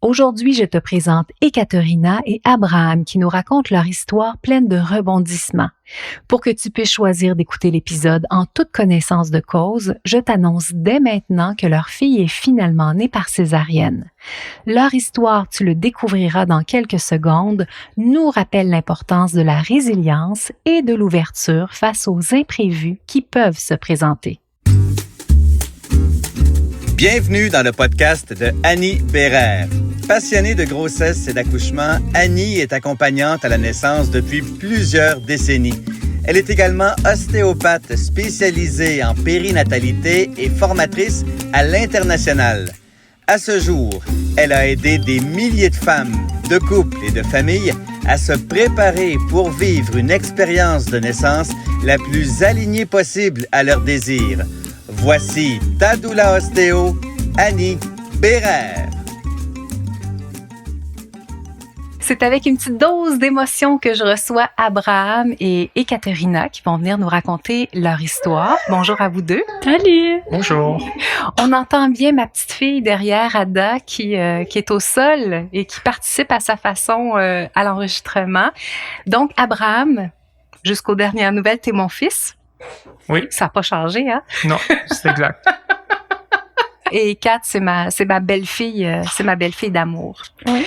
Aujourd'hui, je te présente Ekaterina et Abraham qui nous racontent leur histoire pleine de rebondissements. Pour que tu puisses choisir d'écouter l'épisode en toute connaissance de cause, je t'annonce dès maintenant que leur fille est finalement née par césarienne. Leur histoire, tu le découvriras dans quelques secondes, nous rappelle l'importance de la résilience et de l'ouverture face aux imprévus qui peuvent se présenter. Bienvenue dans le podcast de Annie Bérère. Passionnée de grossesse et d'accouchement, Annie est accompagnante à la naissance depuis plusieurs décennies. Elle est également ostéopathe spécialisée en périnatalité et formatrice à l'international. À ce jour, elle a aidé des milliers de femmes, de couples et de familles à se préparer pour vivre une expérience de naissance la plus alignée possible à leurs désirs. Voici ta doula ostéo, Annie Bérère. C'est avec une petite dose d'émotion que je reçois Abraham et Ekaterina qui vont venir nous raconter leur histoire. Bonjour à vous deux. Salut! Bonjour. On entend bien ma petite fille derrière, Ada, qui est au sol et qui participe à sa façon à l'enregistrement. Donc, Abraham, jusqu'aux dernières nouvelles, t'es mon fils. Oui. Ça n'a pas changé, hein? Non, c'est exact. Et Kat, c'est ma belle-fille, d'amour. Oui.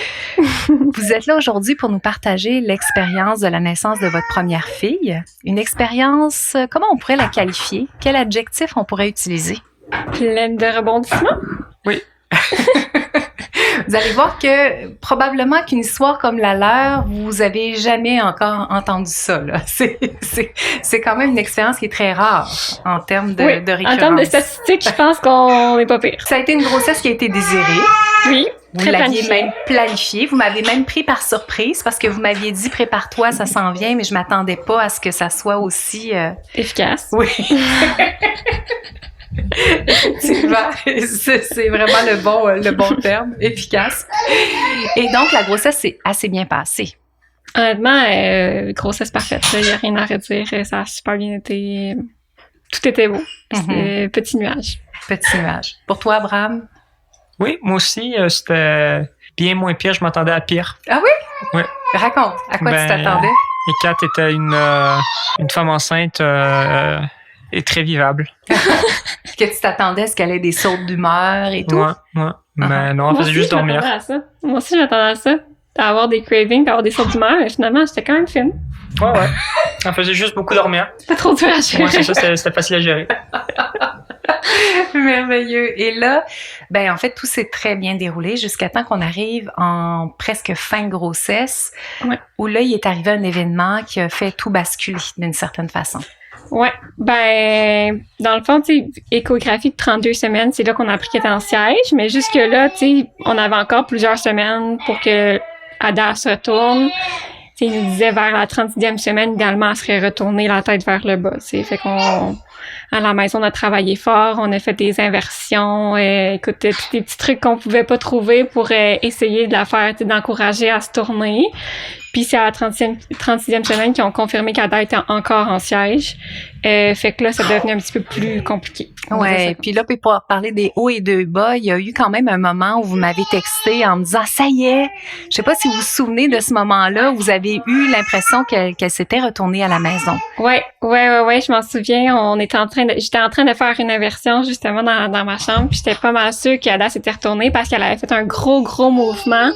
Vous êtes là aujourd'hui pour nous partager l'expérience de la naissance de votre première fille. Une expérience, comment on pourrait la qualifier? Quel adjectif on pourrait utiliser? Pleine de rebondissements? Oui. Vous allez voir que probablement qu'une histoire comme la leur, vous avez jamais encore entendu ça, là. C'est quand même une expérience qui est très rare en termes de récurrence. En termes de statistiques, je pense qu'on n'est pas pire. Ça a été une grossesse qui a été désirée. Oui, Vous l'aviez même planifié. Vous m'avez même pris par surprise parce que vous m'aviez dit « Prépare-toi, ça s'en vient », mais je m'attendais pas à ce que ça soit aussi... efficace. Oui. Effectivement, c'est vraiment le bon terme, efficace. Et donc, la grossesse s'est assez bien passée. Honnêtement, grossesse parfaite. Il n'y a rien à redire. Ça a super bien été. Tout était beau. C'est petit nuage. Petit nuage. Pour toi, Abraham? Oui, moi aussi, c'était bien moins pire. Je m'attendais à pire. Ah oui? Oui. Raconte, à quoi tu t'attendais? Et Kat était une femme enceinte et très vivable. Que tu t'attendais à ce qu'elle ait des sautes d'humeur et tout? Ouais. Mais non, elle faisait juste dormir. Moi aussi, je m'attendais à ça. À avoir des cravings, à avoir des sautes d'humeur. Mais finalement, j'étais quand même fine. Ouais. Elle faisait juste beaucoup dormir. Pas trop dur à gérer. Ouais, c'est ça, c'était facile à gérer. Merveilleux. Et là, ben en fait, tout s'est très bien déroulé jusqu'à temps qu'on arrive en presque fin de grossesse, où là, il est arrivé un événement qui a fait tout basculer d'une certaine façon. Ouais, ben dans le fond, tu sais, échographie de 32 semaines, c'est là qu'on a appris qu'elle était en siège, mais jusque-là, tu sais, on avait encore plusieurs semaines pour que Ada se retourne. Tu sais, il nous disait vers la 36e semaine, idéalement, elle serait retournée la tête vers le bas, tu sais. Fait qu'on, à la maison, on a travaillé fort, on a fait des inversions, écoute, tous des petits trucs qu'on pouvait pas trouver pour essayer de la faire, tu sais, d'encourager à se tourner. Puis c'est à la 36e semaine qu'ils ont confirmé qu'Ada était encore en siège. Fait que là, ça devenait un petit peu plus compliqué. Ouais, puis là, pour parler des hauts et des bas, il y a eu quand même un moment où vous m'avez texté en me disant « Ça y est! » Je sais pas si vous vous souvenez de ce moment-là où vous avez eu l'impression qu'elle s'était retournée à la maison. Ouais, je m'en souviens. J'étais en train de faire une inversion justement dans ma chambre, puis j'étais pas mal sûre qu'Ada s'était retournée parce qu'elle avait fait un gros mouvement.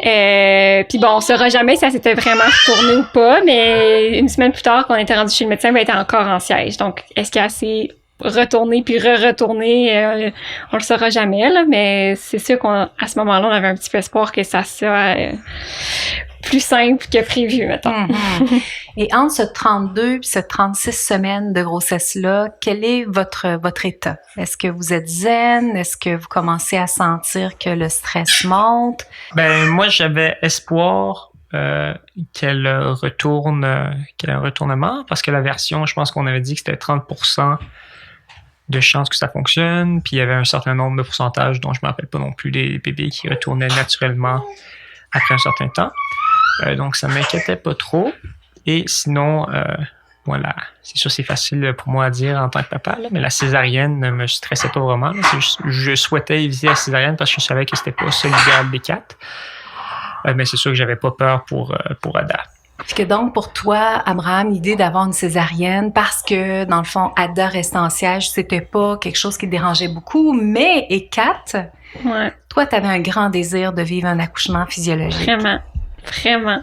Puis bon, on saura jamais si elle s'était vraiment retournée ou pas, mais une semaine plus tard, quand on était rendu chez le médecin, elle était encore en siège. Donc, est-ce qu'elle s'est retournée puis re-retournée? On le saura jamais, là, mais c'est sûr qu'à ce moment-là, on avait un petit peu espoir que ça soit plus simple que prévu, mettons. Et entre ce 32 et ce 36 semaines de grossesse-là, quel est votre état? Est-ce que vous êtes zen? Est-ce que vous commencez à sentir que le stress monte? Ben, moi, j'avais espoir qu'elle retourne, qu'il y ait un retournement, parce que la version, je pense qu'on avait dit que c'était 30% de chances que ça fonctionne, puis il y avait un certain nombre de pourcentages dont je ne me rappelle pas non plus, des bébés qui retournaient naturellement après un certain temps. Donc, ça m'inquiétait pas trop. Et sinon, voilà, c'est sûr, c'est facile pour moi à dire en tant que papa, là, mais la césarienne ne me stressait pas vraiment. Là. Je souhaitais éviter la césarienne parce que je savais que c'était pas ça l'idéal des 4. Mais c'est sûr que j'avais pas peur pour Ada. Puis que donc, pour toi, Abraham, l'idée d'avoir une césarienne, parce que, dans le fond, Ada restait en siège, c'était pas quelque chose qui te dérangeait beaucoup, mais, et Kat, Ouais. toi, t'avais un grand désir de vivre un accouchement physiologique. Vraiment.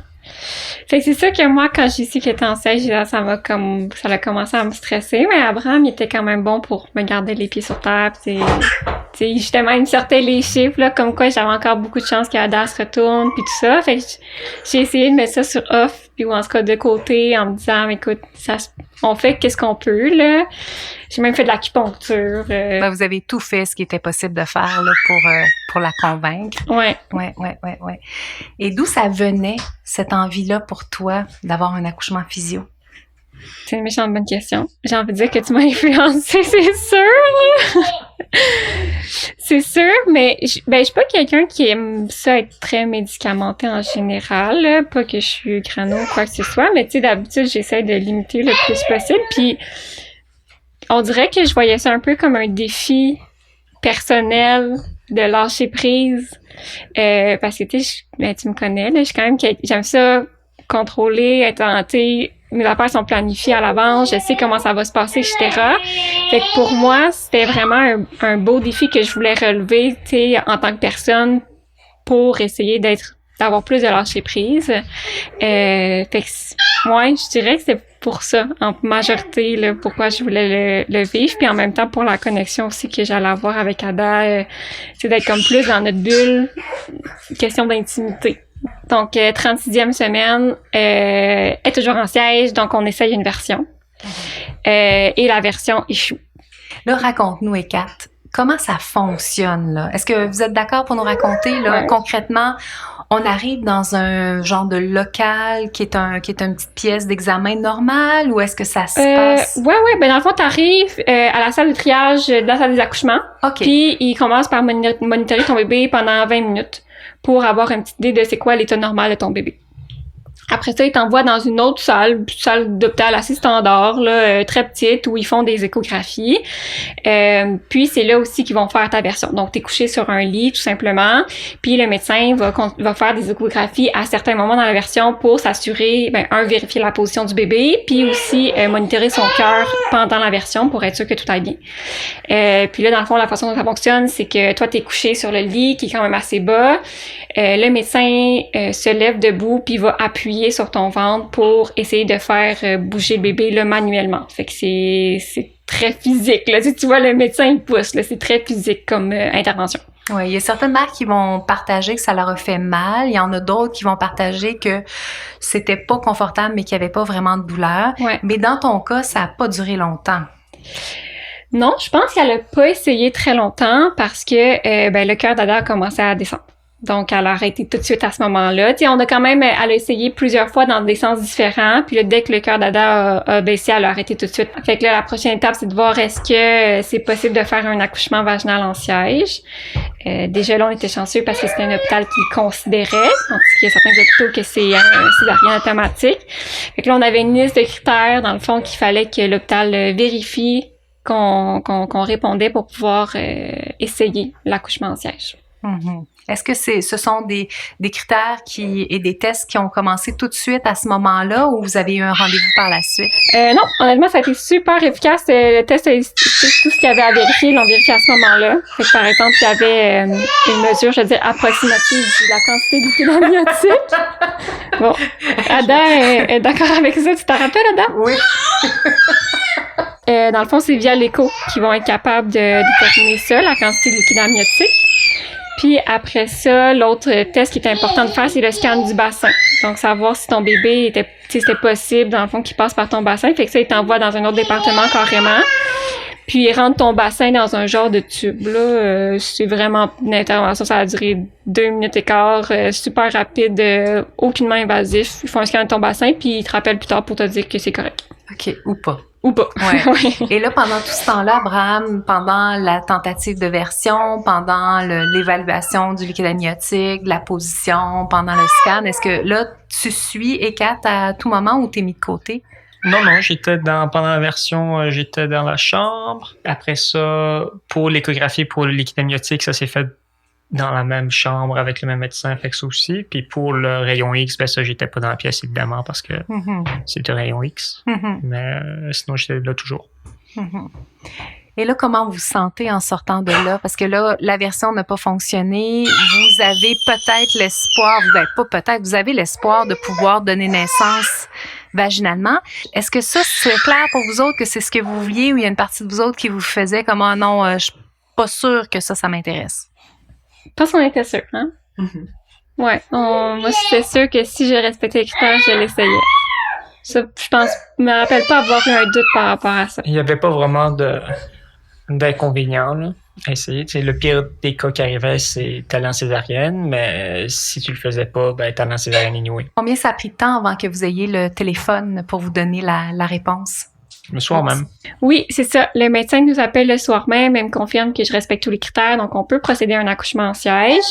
Fait que c'est sûr que moi, quand j'ai su qu'il était en siège, ça a commencé à me stresser, mais Abraham, il était quand même bon pour me garder les pieds sur terre, pis justement, il me sortait les chiffres, là, comme quoi j'avais encore beaucoup de chances qu'Ada se retourne, puis tout ça. Fait que j'ai essayé de mettre ça sur off, puis ou en tout cas de côté, en me disant, écoute, on fait qu'est-ce qu'on peut, là. J'ai même fait de l'acupuncture. Ben, vous avez tout fait ce qui était possible de faire, là, pour la convaincre. Ouais. Ouais. Et d'où ça venait, cette envie-là pour toi d'avoir un accouchement physio? C'est une méchante bonne question. J'ai envie de dire que tu m'as influencée, c'est sûr. C'est sûr, mais je suis pas quelqu'un qui aime ça être très médicamenté en général, là. Pas que je suis grano ou quoi que ce soit, mais tu sais, d'habitude, j'essaie de limiter le plus possible. Puis, on dirait que je voyais ça un peu comme un défi personnel de lâcher prise. Parce que, tu me connais, là, je suis quand même j'aime ça contrôler, être hanté. Mes affaires sont planifiées à l'avance, je sais comment ça va se passer, etc. Fait que pour moi, c'était vraiment un beau défi que je voulais relever, tu sais, en tant que personne, pour essayer d'avoir plus de lâcher prise. Fait que, ouais, je dirais que c'est pour ça, en majorité, là, pourquoi je voulais le vivre, puis en même temps pour la connexion aussi que j'allais avoir avec Ada, c'est d'être comme plus dans notre bulle, question d'intimité. Donc, 36e semaine, est toujours en siège, donc on essaye une version. Et la version échoue. Là, raconte-nous, Kat, comment ça fonctionne, là? Est-ce que vous êtes d'accord pour nous raconter, là, concrètement, on arrive dans un genre de local qui est une petite pièce d'examen normale, ou est-ce que ça se passe? Ouais, ben dans le fond, t'arrives à la salle de triage de la salle des accouchements. OK. Puis, ils commencent par monitorer ton bébé pendant 20 minutes pour avoir une petite idée de c'est quoi l'état normal de ton bébé. Après ça, ils t'envoient dans une autre salle d'hôpital assez standard, là, très petite, où ils font des échographies. Puis c'est là aussi qu'ils vont faire ta version. Donc, t'es couché sur un lit, tout simplement. Puis le médecin va faire des échographies à certains moments dans la version pour s'assurer, vérifier la position du bébé, puis aussi monitorer son cœur pendant la version pour être sûr que tout aille bien. Puis là, dans le fond, la façon dont ça fonctionne, c'est que toi, t'es couché sur le lit, qui est quand même assez bas. Le médecin se lève debout, puis va appuyer sur ton ventre pour essayer de faire bouger le bébé là, manuellement. Fait que c'est très physique. Là. Tu vois, le médecin, il pousse. Là, c'est très physique comme intervention. Oui, il y a certaines mères qui vont partager que ça leur a fait mal. Il y en a d'autres qui vont partager que c'était pas confortable, mais qu'il n'y avait pas vraiment de douleur. Ouais. Mais dans ton cas, ça n'a pas duré longtemps. Non, je pense qu'elle n'a pas essayé très longtemps parce que le cœur d'Ada a commencé à descendre. Donc, elle a arrêté tout de suite à ce moment-là. Tu sais, elle a essayé plusieurs fois dans des sens différents. Puis là, dès que le cœur d'Ada a baissé, elle a arrêté tout de suite. Fait que là, la prochaine étape, c'est de voir est-ce que c'est possible de faire un accouchement vaginal en siège. Déjà là, on était chanceux parce que c'était un hôpital qui considérait. Donc, il y a certains hôpitaux que c'est un césarien automatique. Fait que là, on avait une liste de critères, dans le fond, qu'il fallait que l'hôpital vérifie qu'on répondait pour pouvoir essayer l'accouchement en siège. Mm-hmm. Est-ce que ce sont des critères et des tests qui ont commencé tout de suite à ce moment-là, ou vous avez eu un rendez-vous par la suite? Non, honnêtement, ça a été super efficace. Le test, tout ce qu'il y avait à vérifier, ils l'ont vérifié à ce moment-là. Fait que, par exemple, il y avait une mesure, je veux dire, approximative de la quantité de liquide amniotique. Bon, Ada est d'accord avec ça. Tu t'en rappelles, Ada? Oui. Dans le fond, c'est via l'écho qu'ils vont être capables de déterminer ça, la quantité de liquide amniotique. Puis après ça, l'autre test qui est important de faire, c'est le scan du bassin. Donc, savoir si ton bébé c'était possible, dans le fond, qu'il passe par ton bassin. Fait que ça, il t'envoie dans un autre département carrément. Puis, il rentre ton bassin dans un genre de tube. Là, c'est vraiment une intervention. Ça a duré 2 minutes et quart. Super rapide, aucunement invasif. Ils font un scan de ton bassin, puis ils te rappellent plus tard pour te dire que c'est correct. OK, ou pas. Ou pas. Ouais. Et là, pendant tout ce temps-là, Abraham, pendant la tentative de version, pendant l'évaluation du liquide amniotique, de la position, pendant le scan, est-ce que là, tu suis Kat à tout moment ou t'es mis de côté? Non, pendant la version, j'étais dans la chambre. Après ça, pour l'échographie, pour le liquide amniotique, ça s'est fait dans la même chambre avec le même médecin, fait que ça aussi. Puis pour le rayon X, ben ça, j'étais pas dans la pièce, évidemment, parce que c'était rayon X. Mais sinon, j'étais là toujours. Et là, comment vous vous sentez en sortant de là? Parce que là, la version n'a pas fonctionné. Vous avez peut-être l'espoir, vous avez l'espoir de pouvoir donner naissance vaginalement. Est-ce que ça, c'est clair pour vous autres que c'est ce que vous vouliez ou il y a une partie de vous autres qui vous faisait comme, ah non, je suis pas sûre que ça m'intéresse? Parce qu'on était sûrs, hein? Ouais, moi, j'étais sûre que si je respectais les critères, je l'essayais. Ça, je me rappelle pas avoir eu un doute par rapport à ça. Il y avait pas vraiment d'inconvénients, là, à essayer. T'sais, le pire des cas qui arrivait, c'est talent césarienne, mais si tu le faisais pas, ben talent césarienne anyway. Combien ça a pris de temps avant que vous ayez le téléphone pour vous donner la réponse? Le soir même. Oui, c'est ça. Le médecin nous appelle le soir même et me confirme que je respecte tous les critères, donc on peut procéder à un accouchement en siège.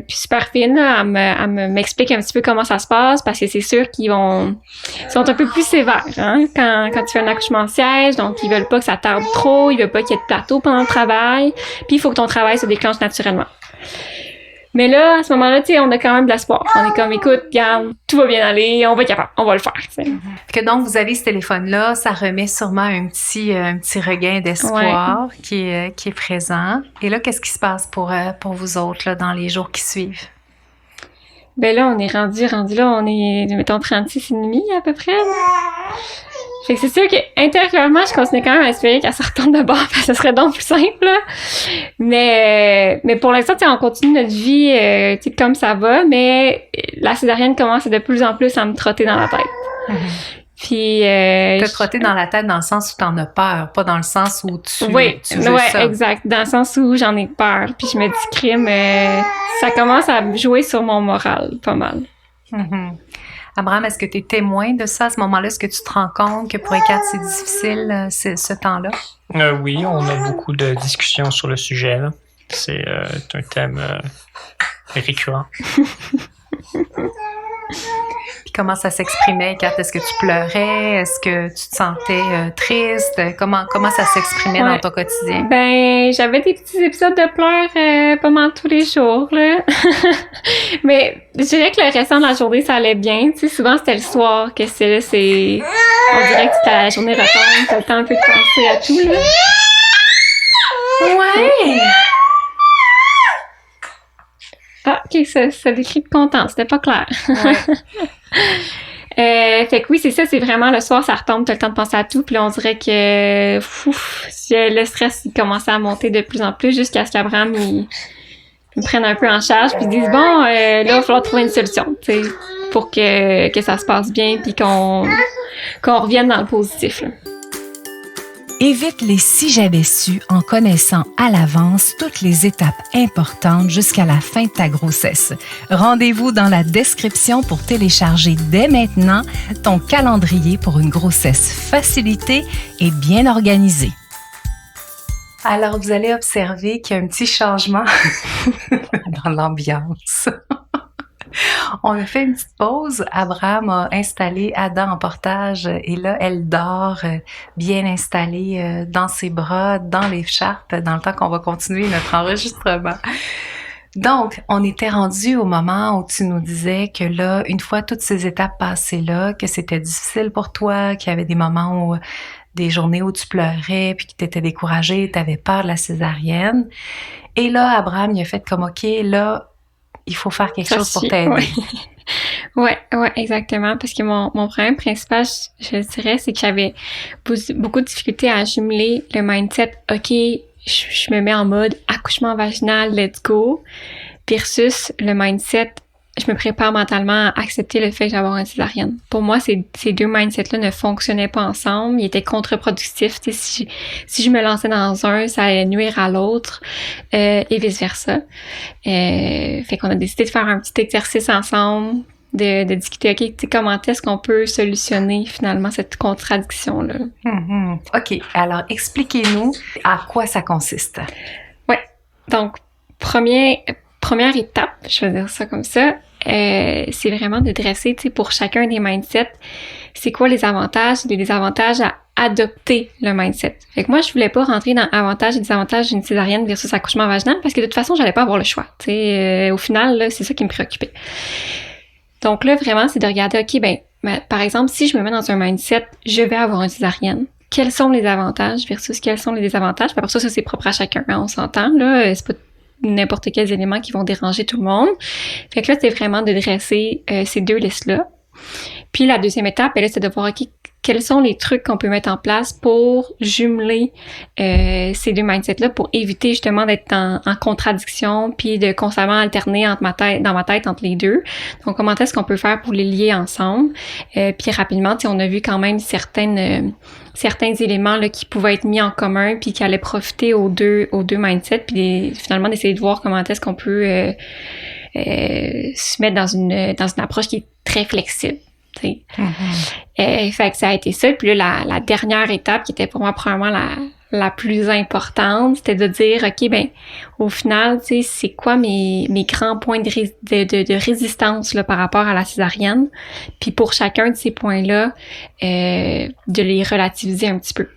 Puis super fine, là, elle m'explique un petit peu comment ça se passe parce que c'est sûr qu'ils sont un peu plus sévères hein, quand tu fais un accouchement en siège, donc ils veulent pas que ça tarde trop, ils veulent pas qu'il y ait de plateau pendant le travail, puis il faut que ton travail se déclenche naturellement. Mais là, à ce moment-là, tu sais, on a quand même de l'espoir. On est comme, écoute, regarde, tout va bien aller, on va être capable, on va le faire. T'sais. Que donc, vous avez ce téléphone-là, ça remet sûrement un petit regain d'espoir qui est présent. Et là, qu'est-ce qui se passe pour vous autres là, dans les jours qui suivent? Ben là, on est rendu là, on est, mettons, 36,5 à peu près. Là. Fait que c'est sûr que intérieurement, je continue quand même à espérer qu'elle se retourne de bord, parce que ce serait donc plus simple. Là. Mais pour l'instant, on continue notre vie comme ça va, mais la césarienne commence de plus en plus à me trotter dans la tête. Puis te trotter dans la tête dans le sens où t'en as peur, pas dans le sens où tu veux ça. Exact, dans le sens où j'en ai peur. Puis je me dis crime, ça commence à jouer sur mon moral pas mal. Abraham, est-ce que tu es témoin de ça à ce moment-là? Est-ce que tu te rends compte que pour Hécate, c'est difficile ce temps-là? Oui, on a beaucoup de discussions sur le sujet. Là. C'est un thème récurrent. Puis comment ça s'exprimait, Hécate? Est-ce que tu pleurais? Est-ce que tu te sentais triste? Comment ça s'exprimait dans ton quotidien? Ben, j'avais des petits épisodes de pleurs pas mal tous les jours, là. Mais je dirais que le restant de la journée, ça allait bien. Tu sais, souvent, c'était le soir que on dirait que c'était la journée retombe, t'as le temps un peu de penser à tout, là. Ouais! Ah, OK, ça décrit de content, c'était pas clair. Fait que oui, c'est ça, c'est vraiment le soir, ça retombe, t'as le temps de penser à tout, puis là, on dirait que le stress, il commençait à monter de plus en plus jusqu'à ce qu'Abraham, il me prenne un peu en charge, puis ils disent, bon, là, il va falloir trouver une solution, tu sais, pour que ça se passe bien, puis qu'on revienne dans le positif, là. Évite les si j'avais su en connaissant à l'avance toutes les étapes importantes jusqu'à la fin de ta grossesse. Rendez-vous dans la description pour télécharger dès maintenant ton calendrier pour une grossesse facilitée et bien organisée. Alors, vous allez observer qu'il y a un petit changement dans l'ambiance. On a fait une petite pause. Abraham a installé Ada en portage et là, elle dort bien installée dans ses bras, dans l'écharpe, dans le temps qu'on va continuer notre enregistrement. Donc, on était rendu au moment où tu nous disais que là, une fois toutes ces étapes passées là, que c'était difficile pour toi, qu'il y avait des moments où des journées où tu pleurais puis que tu étais découragée, tu avais peur de la césarienne. Et là, Abraham, il a fait comme, OK, là, il faut faire quelque chose pour t'aider. Ouais, exactement. Parce que mon problème principal, je dirais, c'est que j'avais beaucoup de difficultés à jumeler le mindset, OK, je me mets en mode accouchement vaginal, let's go, versus le mindset, je me prépare mentalement à accepter le fait que j'avais une césarienne. Pour moi, ces deux mindsets-là ne fonctionnaient pas ensemble. Ils étaient contre-productifs. Si je me lançais dans un, ça allait nuire à l'autre et vice-versa. Fait qu'on a décidé de faire un petit exercice ensemble, de discuter, OK, comment est-ce qu'on peut solutionner finalement cette contradiction-là? OK. Alors, expliquez-nous à quoi ça consiste. Ouais. Donc, première étape, je vais dire ça comme ça, c'est vraiment de dresser, tu sais, pour chacun des mindsets, c'est quoi les avantages et les désavantages à adopter le mindset. Fait que moi, je voulais pas rentrer dans avantages et désavantages d'une césarienne versus accouchement vaginal parce que de toute façon, j'allais pas avoir le choix. Tu sais, au final, là, c'est ça qui me préoccupait. Donc là, vraiment, c'est de regarder, OK, ben, par exemple, si je me mets dans un mindset, je vais avoir une césarienne. Quels sont les avantages versus quels sont les désavantages? Puis après ça, c'est propre à chacun. Hein, on s'entend, là. C'est pas n'importe quels éléments qui vont déranger tout le monde. Fait que là, c'est vraiment de dresser ces deux listes-là. Puis la deuxième étape, là, c'est de voir, OK, quels sont les trucs qu'on peut mettre en place pour jumeler ces deux mindsets-là pour éviter justement d'être en contradiction puis de constamment alterner dans ma tête entre les deux. Donc, comment est-ce qu'on peut faire pour les lier ensemble? Puis rapidement, on a vu quand même certains éléments là, qui pouvaient être mis en commun puis qui allaient profiter aux deux mindsets puis finalement d'essayer de voir comment est-ce qu'on peut se mettre dans une approche qui est très flexible. Fait que ça a été ça. Puis là, la dernière étape qui était pour moi probablement la plus importante, c'était de dire, OK, ben au final, tu sais, c'est quoi mes grands points de résistance là, par rapport à la césarienne. Puis pour chacun de ces points-là, de les relativiser un petit peu.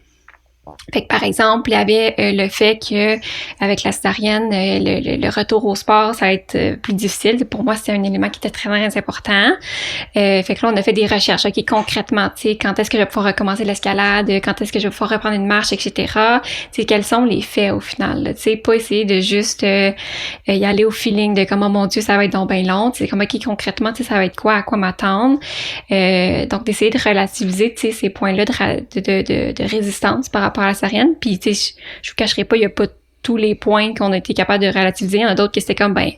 Fait que par exemple, il y avait le fait que avec la césarienne, le retour au sport, ça va être plus difficile. Pour moi, c'est un élément qui était très, très important. Fait que là, on a fait des recherches. OK, concrètement, tu sais, quand est-ce que je vais pouvoir recommencer l'escalade, quand est-ce que je vais pouvoir reprendre une marche, etc. Tu sais, quels sont les faits au final? Tu sais, pas essayer de juste y aller au feeling de comment, mon Dieu, ça va être donc bien long. Tu sais, comme, OK, concrètement, tu sais, ça va être quoi, à quoi m'attendre. Donc, d'essayer de relativiser, tu sais, ces points-là de résistance par rapport à la césarienne. Puis, tu sais, je vous cacherai pas, il y a pas tous les points qu'on a été capable de relativiser. Il y en a d'autres que c'était comme, ben,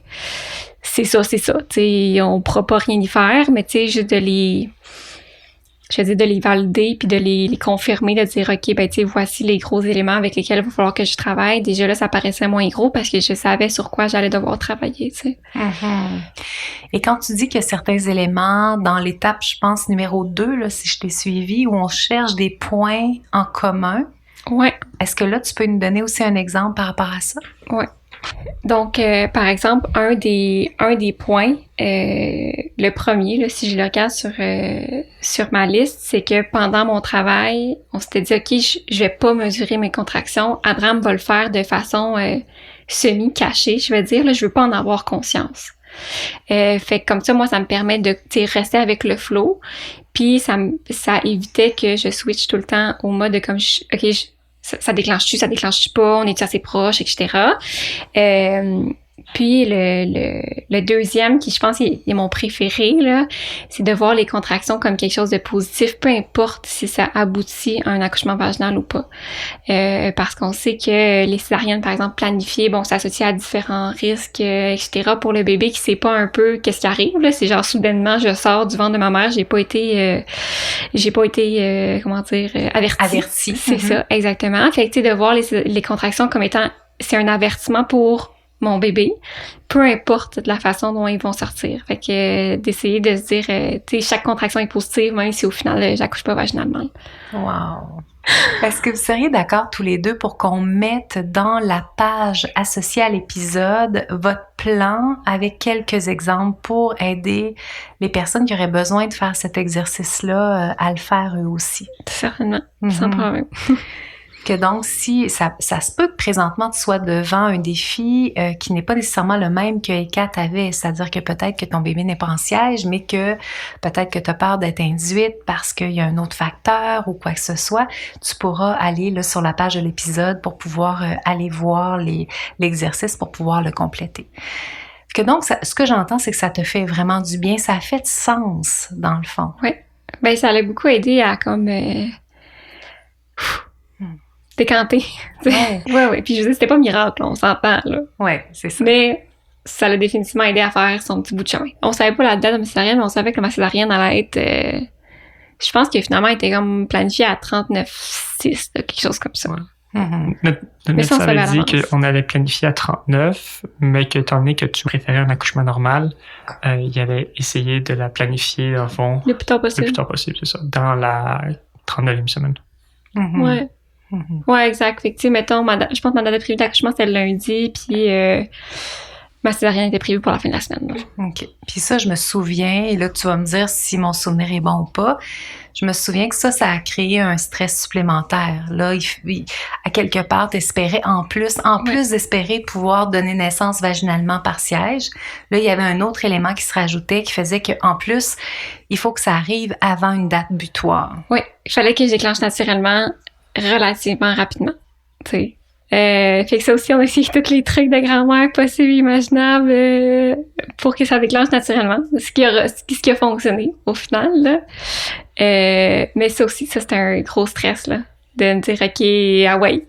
c'est ça. Tu sais, on pourra pas rien y faire, mais tu sais, juste de les valider puis de les confirmer, de dire, OK, ben, tu sais, voici les gros éléments avec lesquels il va falloir que je travaille. Déjà là, ça paraissait moins gros parce que je savais sur quoi j'allais devoir travailler, tu sais. Et quand tu dis qu'il y a certains éléments dans l'étape, je pense, numéro 2, là, si je t'ai suivi, où on cherche des points en commun. Ouais. Est-ce que là, tu peux nous donner aussi un exemple par rapport à ça? Ouais. Donc, par exemple, un des points, le premier, là, si je le regarde sur ma liste, c'est que pendant mon travail, on s'était dit, OK, je vais pas mesurer mes contractions. Abraham va le faire de façon semi-cachée, je vais dire. Là, je veux pas en avoir conscience. Fait que comme ça, moi, ça me permet de rester avec le flow. Puis, ça évitait que je switch tout le temps au mode de comme, OK, ça déclenche-tu, ça déclenche-tu pas, on est-tu assez proche, etc. Puis le deuxième, qui je pense est mon préféré, là, c'est de voir les contractions comme quelque chose de positif, peu importe si ça aboutit à un accouchement vaginal ou pas. Parce qu'on sait que les césariennes, par exemple, planifiées, bon, s'associent à différents risques, etc. pour le bébé qui sait pas un peu qu'est-ce qui arrive, là. C'est genre, soudainement, je sors du ventre de ma mère, j'ai pas été avertie. C'est ça, exactement. Fait que, tu sais, de voir les contractions comme étant, c'est un avertissement pour mon bébé, peu importe de la façon dont ils vont sortir. Fait que d'essayer de se dire, tu sais, chaque contraction est positive, même si au final, j'accouche pas vaginalement. Wow! Est-ce que vous seriez d'accord tous les deux pour qu'on mette dans la page associée à l'épisode votre plan avec quelques exemples pour aider les personnes qui auraient besoin de faire cet exercice-là à le faire eux aussi? Certainement, sans problème. Que donc, si ça se peut que présentement tu sois devant un défi qui n'est pas nécessairement le même que Eka t'avait, c'est-à-dire que peut-être que ton bébé n'est pas en siège, mais que peut-être que tu as peur d'être induite parce qu'il y a un autre facteur ou quoi que ce soit, tu pourras aller là, sur la page de l'épisode pour pouvoir aller voir l'exercice pour pouvoir le compléter. Que donc, ce que j'entends, c'est que ça te fait vraiment du bien, ça a fait de sens dans le fond. Oui, ben ça l'a beaucoup aidé à comme... décanté. Ouais. Puis je veux dire, c'était pas miracle, on s'entend, là. Ouais, c'est ça. Mais ça l'a définitivement aidé à faire son petit bout de chemin. On savait pas la date de ma césarienne, mais on savait que ma césarienne allait être... je pense que finalement, elle était comme planifiée à 39,6, quelque chose comme ça. Ouais. Notre médecin avait dit qu'on allait planifier à 39, mais que étant donné que tu préférais un accouchement normal, il avait essayé de la planifier, en fond... Le plus tard possible. Le plus tard possible, c'est ça. Dans la 39e semaine. Ouais. Ouais, exact. Fait que, tu sais, mettons, je pense que ma date prévue d'accouchement, c'était le lundi, puis ma césarienne était prévue pour la fin de la semaine. Là. OK. Puis ça, je me souviens, et là, tu vas me dire si mon souvenir est bon ou pas. Je me souviens que ça a créé un stress supplémentaire. Là, à quelque part, t'espérais en plus d'espérer pouvoir donner naissance vaginalement par siège, là, il y avait un autre élément qui se rajoutait qui faisait qu'en plus, il faut que ça arrive avant une date butoir. Oui, il fallait que je déclenche naturellement relativement rapidement, tu sais. Fait que ça aussi, on a essayé tous les trucs de grand-mère possibles et imaginables pour que ça déclenche naturellement. Ce qui a fonctionné au final, là. Mais ça aussi, c'était un gros stress, là. De me dire, OK, ah ouais,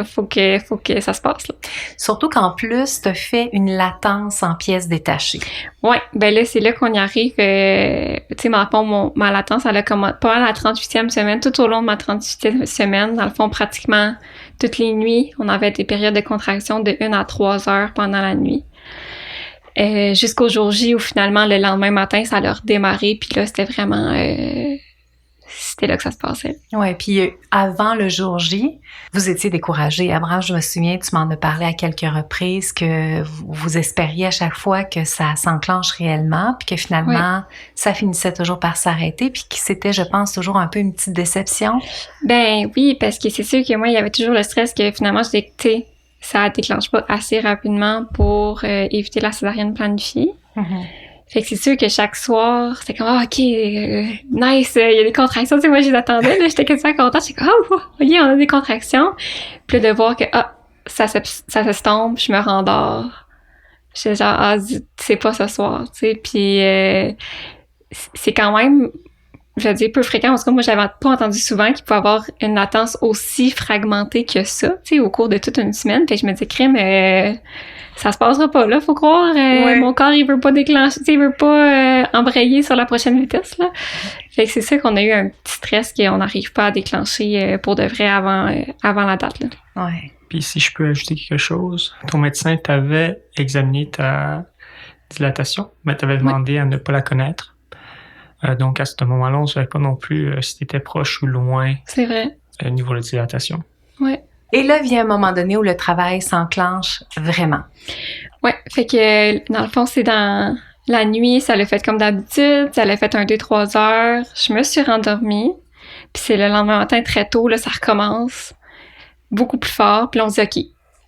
faut que ça se passe, là. Surtout qu'en plus, t'as fait une latence en pièces détachées. Ouais, ben là, c'est là qu'on y arrive. Tu sais, ma latence, elle a commencé pas à la 38e semaine, tout au long de ma 38e semaine. Dans le fond, pratiquement toutes les nuits, on avait des périodes de contraction de 1 à 3 heures pendant la nuit. Jusqu'au jour J où finalement, le lendemain matin, ça a redémarré. Puis là, c'était vraiment... c'était là que ça se passait. Ouais, puis avant le jour J, vous étiez découragé. Abraham, je me souviens, tu m'en as parlé à quelques reprises que vous espériez à chaque fois que ça s'enclenche réellement, puis que finalement, ça finissait toujours par s'arrêter, puis que c'était, je pense, toujours un peu une petite déception. Ben oui, parce que c'est sûr que moi, il y avait toujours le stress que finalement, ça déclenche pas assez rapidement pour éviter la césarienne planifiée. Fait que c'est sûr que chaque soir, c'était comme, OK, nice, il y a des contractions. Tu sais, moi, je les attendais, là, j'étais quasiment contente. J'étais comme, OK, on a des contractions. Puis là, de voir que, ça s'estompe, je me rendors. J'étais genre, c'est pas ce soir, tu sais. Puis c'est quand même, je veux dire, peu fréquent. En tout cas, moi, j'avais pas entendu souvent qu'il pouvait avoir une latence aussi fragmentée que ça, tu sais, au cours de toute une semaine. Fait que je me dis, crème, ça se passera pas, là, faut croire. Mon corps, il veut pas déclencher, il veut pas embrayer sur la prochaine vitesse, là. Fait que c'est ça qu'on a eu un petit stress qu'on n'arrive pas à déclencher pour de vrai avant la date, là. Ouais. Puis si je peux ajouter quelque chose, ton médecin t'avait examiné ta dilatation, mais t'avait demandé à ne pas la connaître. Donc à ce moment-là, on ne savait pas non plus si t'étais proche ou loin. C'est vrai. Au niveau de la dilatation. Ouais. Et là vient un moment donné où le travail s'enclenche vraiment. Ouais, fait que dans le fond, c'est dans la nuit, ça l'a fait comme d'habitude, ça l'a fait 1, 2, 3 heures. Je me suis rendormie, puis c'est le lendemain matin très tôt, là, ça recommence beaucoup plus fort, puis on se dit, OK,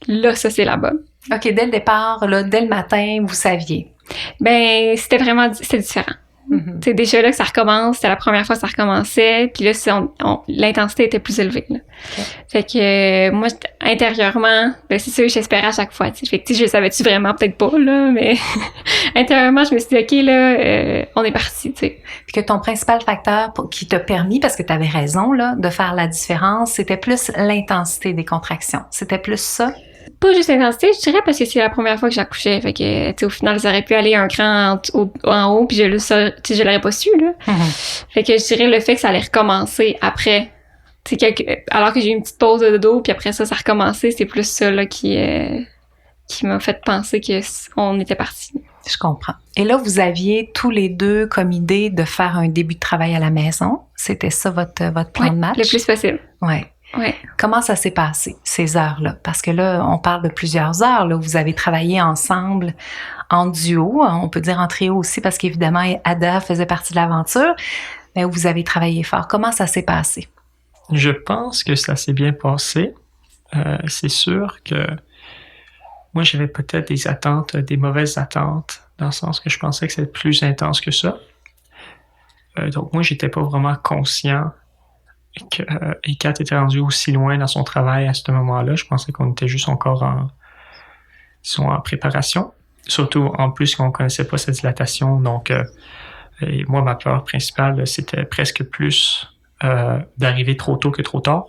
là, ça, c'est la bonne. OK, dès le départ, là, dès le matin, vous saviez. Ben, c'était différent. C'est déjà là que ça recommence, c'était la première fois que ça recommençait, puis là, l'intensité était plus élevée. Là. Okay. Fait que moi, intérieurement, ben c'est sûr, j'espérais à chaque fois. T'sais. Fait que je le savais-tu vraiment peut-être pas, là, mais intérieurement, je me suis dit, OK, là, on est parti. Puis que ton principal facteur qui t'a permis, parce que tu avais raison, là, de faire la différence, c'était plus l'intensité des contractions. C'était plus ça? Pas juste l'intensité, je dirais, parce que c'est la première fois que j'accouchais. Fait que, tu sais, au final, ça aurait pu aller un cran en haut, puis je l'aurais pas su, là. Fait que je dirais le fait que ça allait recommencer après. Tu sais, alors que j'ai eu une petite pause de dodo, puis après ça a recommencé, c'est plus ça, là, qui m'a fait penser qu'on était partis. Je comprends. Et là, vous aviez tous les deux comme idée de faire un début de travail à la maison. C'était ça votre plan de match? Le plus possible. Ouais. Ouais. Comment ça s'est passé, ces heures-là? Parce que là, on parle de plusieurs heures. Là, vous avez travaillé ensemble en duo. On peut dire en trio aussi, parce qu'évidemment, Ada faisait partie de l'aventure. Mais vous avez travaillé fort. Comment ça s'est passé? Je pense que ça s'est bien passé. C'est sûr que moi, j'avais peut-être des mauvaises attentes, dans le sens que je pensais que c'était plus intense que ça. Donc moi, j'étais pas vraiment conscient que Kat était rendue aussi loin dans son travail à ce moment-là. Je pensais qu'on était juste encore en préparation. Surtout, en plus, qu'on connaissait pas cette dilatation. Donc, et moi, ma peur principale, c'était presque plus d'arriver trop tôt que trop tard.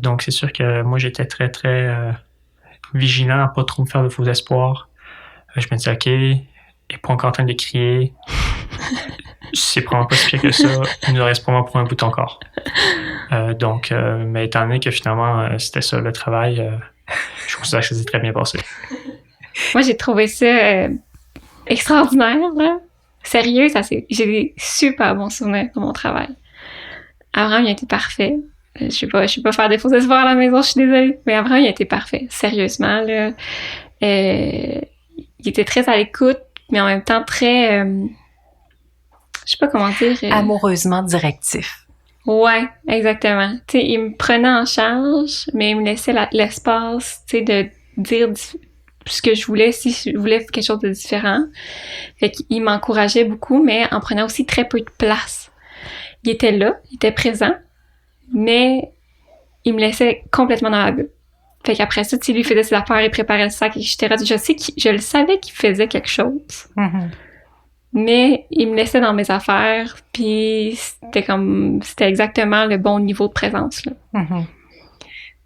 Donc, c'est sûr que moi, j'étais très, très vigilant à pas trop me faire de faux espoirs. Je me disais, OK, elle est pas encore en train de crier. C'est probablement pas si pire que ça. Il nous reste probablement pour un bout encore. Mais étant donné que finalement, c'était ça le travail, je considère que ça s'est très bien passé. Moi, j'ai trouvé ça extraordinaire, là. Sérieux, j'ai des super bons souvenirs de mon travail. Abraham, il a été parfait. Je vais pas faire des faux espoirs à la maison, je suis désolée. Mais Abraham, il a été parfait. Sérieusement, là. il était très à l'écoute, mais en même temps très, je sais pas comment dire. Amoureusement directif. Ouais, exactement. Tu sais, il me prenait en charge, mais il me laissait l'espace, tu sais, de dire ce que je voulais, si je voulais quelque chose de différent. Fait qu'il m'encourageait beaucoup, mais en prenant aussi très peu de place. Il était là, il était présent, mais il me laissait complètement dans la bulle. Fait qu'après ça, tu sais, lui faisait ses affaires, il préparait le sac, etc. Je le savais qu'il faisait quelque chose. Mm-hmm. Mais il me laissait dans mes affaires, puis c'était exactement le bon niveau de présence, là. Mm-hmm.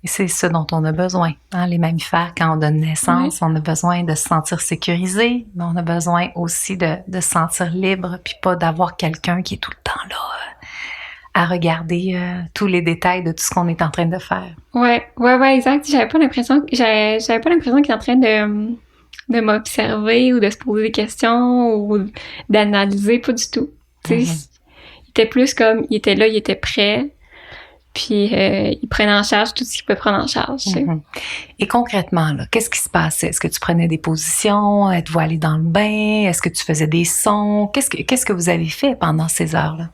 Et c'est ce dont on a besoin. Hein? Les mammifères, quand on donne naissance, on a besoin de se sentir sécurisé, mais on a besoin aussi de se sentir libre, puis pas d'avoir quelqu'un qui est tout le temps là à regarder tous les détails de tout ce qu'on est en train de faire. Ouais, exact. J'avais pas l'impression qu'il est en train de m'observer ou de se poser des questions ou d'analyser, pas du tout. Tu sais, il était plus comme, il était là, il était prêt, puis il prenait en charge tout ce qu'il pouvait prendre en charge. Mm-hmm. Et concrètement, là, qu'est-ce qui se passait? Est-ce que tu prenais des positions? Êtes-vous allé dans le bain? Est-ce que tu faisais des sons? Qu'est-ce que vous avez fait pendant ces heures-là?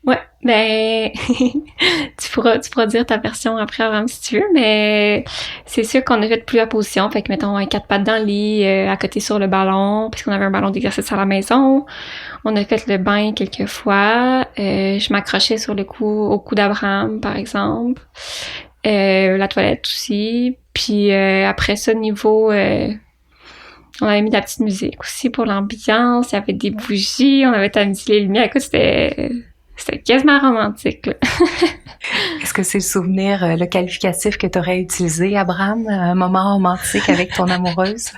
Ouais, ben tu pourras dire ta version après, Abraham, si tu veux, mais c'est sûr qu'on a fait plusieurs positions. Fait que mettons 4 pattes dans le lit, à côté sur le ballon, puisqu'on avait un ballon d'exercice à la maison. On a fait le bain quelques fois. Je m'accrochais sur au cou d'Abraham, par exemple. La toilette aussi. Puis après ça, niveau on avait mis de la petite musique aussi pour l'ambiance. Il y avait des bougies, on avait tamisé les lumières. Écoute, c'était quasiment romantique, là. Est-ce que c'est le souvenir, le qualificatif que tu aurais utilisé, Abraham, un moment romantique avec ton amoureuse?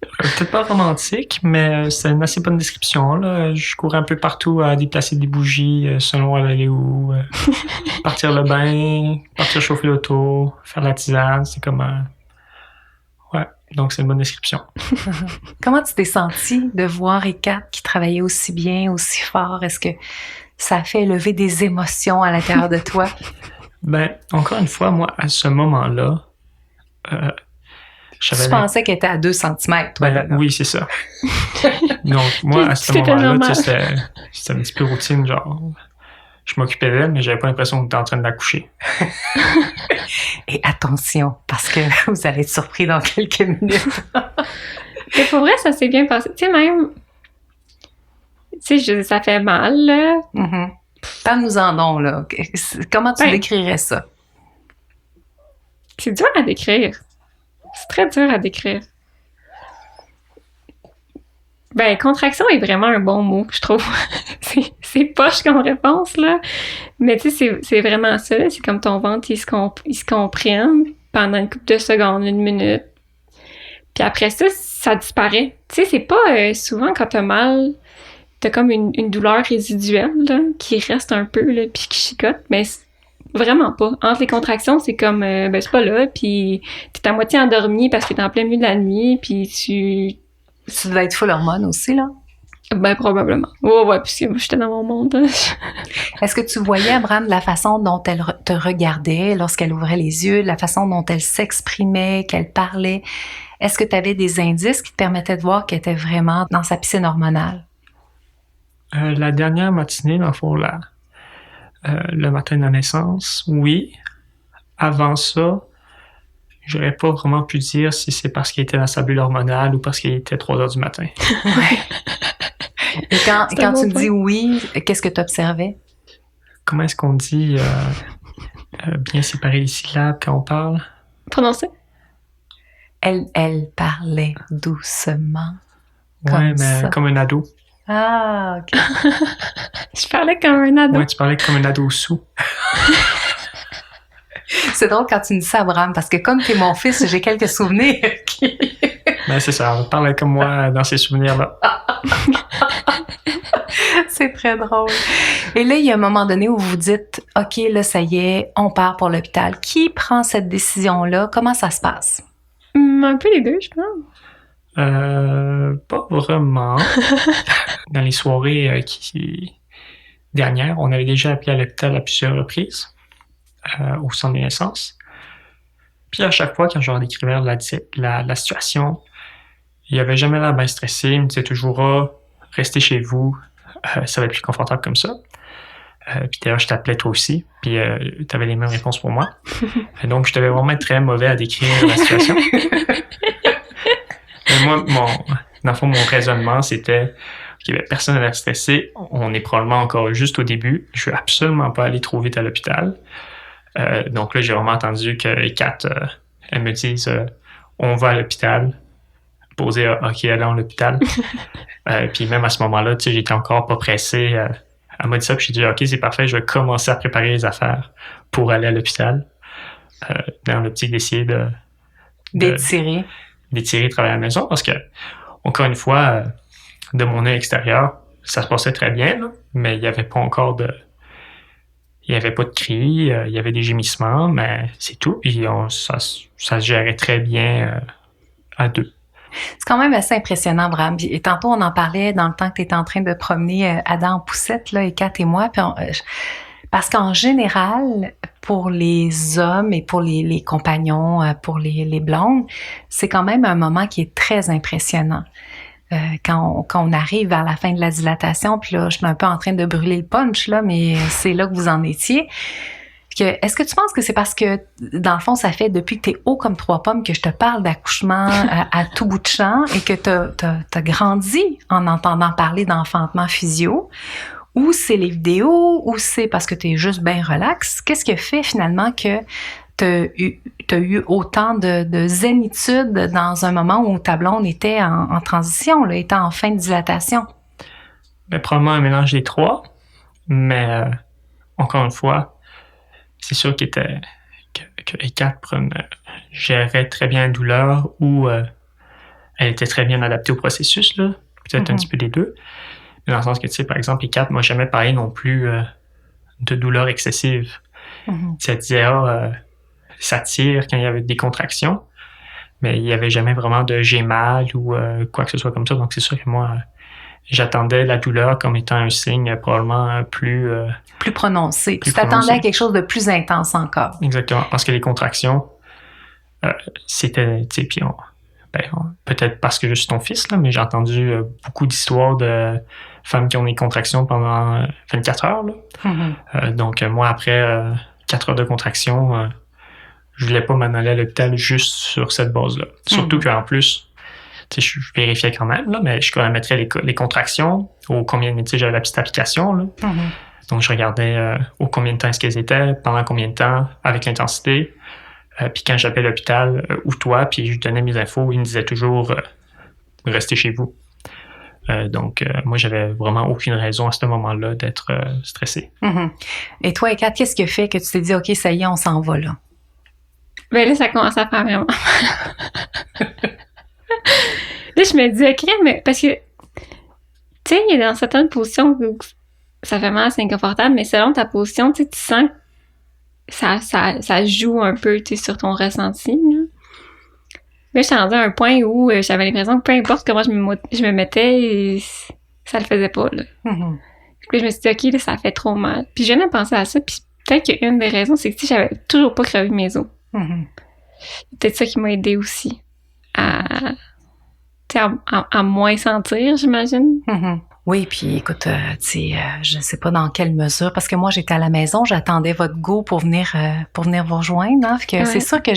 Peut-être pas romantique, mais c'est une assez bonne description, là. Je courais un peu partout à déplacer des bougies selon elle allait où. Partir le bain, partir chauffer l'auto, faire la tisane, c'est comme ouais, donc c'est une bonne description. Comment tu t'es sentie de voir Ekat qui travaillait aussi bien, aussi fort? Est-ce que ça a fait élever des émotions à l'intérieur de toi? Ben, encore une fois, moi, à ce moment-là, tu pensais qu'elle était à 2 cm, toi, là. Oui, c'est ça. Donc, moi, à ce moment-là, c'était un petit peu routine, genre, je m'occupais d'elle, mais j'avais pas l'impression que j'étais en train de la coucher. Et attention, parce que vous allez être surpris dans quelques minutes. Et pour vrai, ça s'est bien passé. Tu sais, même... Tu sais, ça fait mal, là. Mm-hmm. Parle-nous-en donc, là. Comment tu décrirais ça? C'est dur à décrire. C'est très dur à décrire. Ben, contraction est vraiment un bon mot, je trouve. c'est poche comme réponse, là. Mais tu sais, c'est vraiment ça, là. C'est comme ton ventre, il se comprime pendant une couple de secondes, 1 minute. Puis après ça, ça disparaît. Tu sais, c'est pas souvent quand t'as mal... T'as comme une douleur résiduelle, là, qui reste un peu, là, puis qui chicote, mais vraiment pas. Entre les contractions, c'est comme, ben c'est pas là, puis t'es à moitié endormi parce que t'es en plein milieu de la nuit, puis Tu devais être full hormone aussi, là? Ben, probablement. Ouais, puisque moi, j'étais dans mon monde. Là. Est-ce que tu voyais, Abraham, la façon dont elle te regardait lorsqu'elle ouvrait les yeux, la façon dont elle s'exprimait, qu'elle parlait? Est-ce que tu avais des indices qui te permettaient de voir qu'elle était vraiment dans sa piscine hormonale? La dernière matinée, dans le fond, le matin de la naissance, oui. Avant ça, j'aurais pas vraiment pu dire si c'est parce qu'il était dans sa bulle hormonale ou parce qu'il était 3 heures du matin. Et quand tu me dis oui, qu'est-ce que tu observais? Comment est-ce qu'on dit bien séparer les syllabes quand on parle? Prononcer. Elle parlait doucement. Ouais, mais comme un ado. Ah, OK. Je parlais comme un ado. Ouais, tu parlais comme un ado sous. C'est drôle quand tu me dis ça, Abraham, parce que comme t'es mon fils, j'ai quelques souvenirs qui... Ben, c'est ça, on parlait comme moi dans ces souvenirs-là. C'est très drôle. Et là, il y a un moment donné où vous dites, OK, là, ça y est, on part pour l'hôpital. Qui prend cette décision-là? Comment ça se passe? Un peu les deux, je pense. Pas vraiment. Dans les soirées dernières, on avait déjà appelé à l'hôpital à plusieurs reprises au centre de naissance. Puis à chaque fois, quand je leur décrivais la situation, il n'y avait jamais l'air bien stressé. Il me disait toujours, restez chez vous, ça va être plus confortable comme ça. Puis d'ailleurs, je t'appelais toi aussi, puis tu avais les mêmes réponses pour moi. Donc, je devais vraiment être très mauvais à décrire la situation. Mais moi, dans le fond, mon raisonnement, c'était qu'il n'y avait personne à l'air stressé. On est probablement encore juste au début. Je ne veux absolument pas aller trop vite à l'hôpital. Donc là, j'ai vraiment entendu que Kat, elle me dise on va à l'hôpital. Poser OK, allez à l'hôpital. Puis même à ce moment-là, tu sais, j'étais encore pas pressé. Elle m'a dit ça, puis j'ai dit OK, c'est parfait, je vais commencer à préparer les affaires pour aller à l'hôpital. Dans l'optique d'essayer d'étirer, travailler à la maison, parce que, encore une fois, de mon œil extérieur, ça se passait très bien, là, mais il n'y avait pas encore il n'y avait pas de cris, il y avait des gémissements, mais c'est tout. Puis ça se gérait très bien à deux. C'est quand même assez impressionnant, Abraham. Et tantôt, on en parlait dans le temps que tu étais en train de promener Adam en poussette, là, et Kat et moi. Puis parce qu'en général, pour les hommes et pour les compagnons, pour les blondes, c'est quand même un moment qui est très impressionnant. Quand on arrive vers la fin de la dilatation, puis là, je suis un peu en train de brûler le punch, là, mais c'est là que vous en étiez. Est-ce que tu penses que c'est parce que, dans le fond, ça fait depuis que tu es haut comme 3 pommes que je te parle d'accouchement à tout bout de champ et que t'as grandi en entendant parler d'enfantement physio? Ou c'est les vidéos? Ou c'est parce que tu es juste bien relax? Qu'est-ce qui fait finalement que t'as eu autant de zénitude dans un moment où ta blonde était en transition, là, était en fin de dilatation? Ben, probablement un mélange des trois, mais encore une fois, c'est sûr que Kat gérait très bien la douleur ou elle était très bien adaptée au processus, là, peut-être un petit peu des deux. Mais dans le sens que, tu sais, par exemple, Kat m'a jamais parlé non plus de douleur excessive. Elle disait, ça tire quand il y avait des contractions, mais il n'y avait jamais vraiment de j'ai mal ou quoi que ce soit comme ça. Donc, c'est sûr que moi, j'attendais la douleur comme étant un signe probablement plus prononcé. Tu t'attendais à quelque chose de plus intense encore. Exactement, parce que les contractions, c'était, tu sais, puis peut-être parce que je suis ton fils, là, mais j'ai entendu beaucoup d'histoires de femmes qui ont des contractions pendant 24 heures. Là. Donc, moi, après 4 heures de contractions, je voulais pas m'en aller à l'hôpital juste sur cette base-là. Surtout qu'en plus, je vérifiais quand même, là, mais je mettrais les contractions au combien de j'avais la petite application. Là. Donc, je regardais au combien de temps est-ce qu'elles étaient, pendant combien de temps, avec l'intensité. Puis quand j'appelais l'hôpital ou toi, puis je donnais mes infos, ils me disaient toujours restez chez vous. Donc, moi, j'avais vraiment aucune raison à ce moment-là d'être stressé. Et toi, Kat, qu'est-ce qui a fait que tu t'es dit OK, ça y est, on s'en va là? Ben là, ça commence à faire vraiment. Là, je me dis, OK, mais parce que, tu sais, il y a dans certaines positions où ça fait mal, c'est inconfortable, mais selon ta position, tu sens que ça joue un peu, tu sais, sur ton ressenti, là. Là, j'étais rendue à un point où j'avais l'impression que peu importe comment je me mettais, ça le faisait pas, là. Puis je me suis dit, OK, là, ça fait trop mal. Puis je viens de penser à ça, puis peut-être qu'une des raisons, c'est que, tu sais, j'avais toujours pas crevé mes os. Peut-être ça qui m'a aidé aussi à moins sentir, j'imagine. Oui, puis écoute, je sais pas dans quelle mesure, parce que moi, j'étais à la maison, j'attendais votre go pour venir vous rejoindre. Hein, que c'est sûr que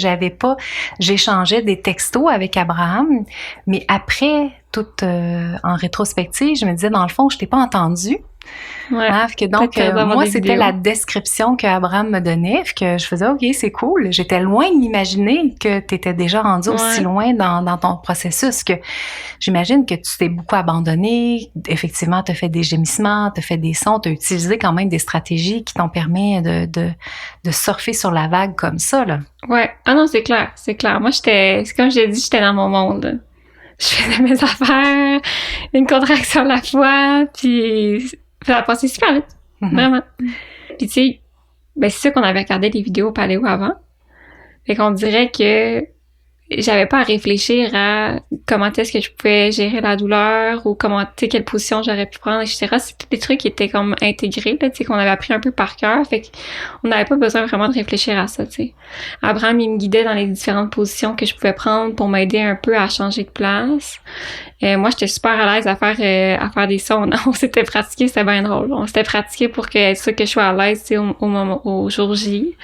j'échangeais des textos avec Abraham, mais après, tout en rétrospective, je me disais, dans le fond, je t'ai pas entendu. Hein, que donc, moi, c'était la description que Abraham me donnait, que je faisais, OK, c'est cool. J'étais loin de m'imaginer que tu étais déjà rendu aussi loin dans ton processus, que j'imagine que tu t'es beaucoup abandonné. Effectivement, tu as fait des gémissements, tu as fait des sons, tu as utilisé quand même des stratégies qui t'ont permis de surfer sur la vague comme ça, là. Ouais. Ah non, c'est clair. Moi, c'est comme j'ai dit, j'étais dans mon monde, là. Je faisais mes affaires, une contraction à la fois, puis ça a passé super vite, vraiment. Puis tu sais, ben c'est sûr qu'on avait regardé les vidéos paléo avant. Fait qu'on dirait que j'avais pas à réfléchir à comment est-ce que je pouvais gérer la douleur ou comment, tu sais, quelle position j'aurais pu prendre, etc. C'est tous des trucs qui étaient comme intégrés, là, tu sais, qu'on avait appris un peu par cœur. Fait qu'on n'avait pas besoin vraiment de réfléchir à ça, tu sais. Abraham, il me guidait dans les différentes positions que je pouvais prendre pour m'aider un peu à changer de place. Moi, j'étais super à l'aise à faire des sons. On s'était pratiqué, c'était bien drôle. On s'était pratiqué pour être sûr que je sois à l'aise, tu sais, au jour J.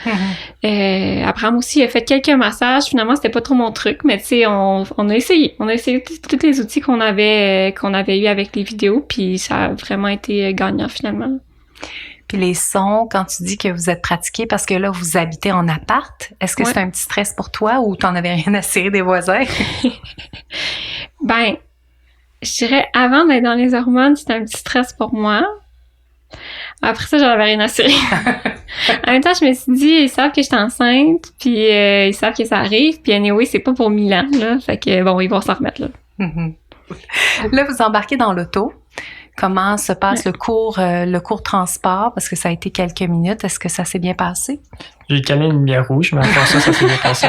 Abraham aussi, il a fait quelques massages. Finalement, c'était pas trop mon truc, mais tu sais, on a essayé. On a essayé tous les outils qu'on avait eu avec les vidéos, puis ça a vraiment été gagnant finalement. Puis les sons, quand tu dis que vous êtes pratiqués, parce que là, vous habitez en appart, est-ce que c'est un petit stress pour toi ou t'en avais rien à cirer des voisins? Ben, je dirais, avant d'être dans les hormones, c'était un petit stress pour moi. Après ça, j'en avais rien à cirer. En même temps, je me suis dit, ils savent que j'étais enceinte, puis ils savent que ça arrive, puis anyway, c'est pas pour 1000 ans, là. Fait que, bon, ils vont s'en remettre, là. Là, vous embarquez dans l'auto. Comment se passe le cours transport? Parce que ça a été quelques minutes. Est-ce que ça s'est bien passé? J'ai calé une lumière rouge, mais encore ça s'est bien passé.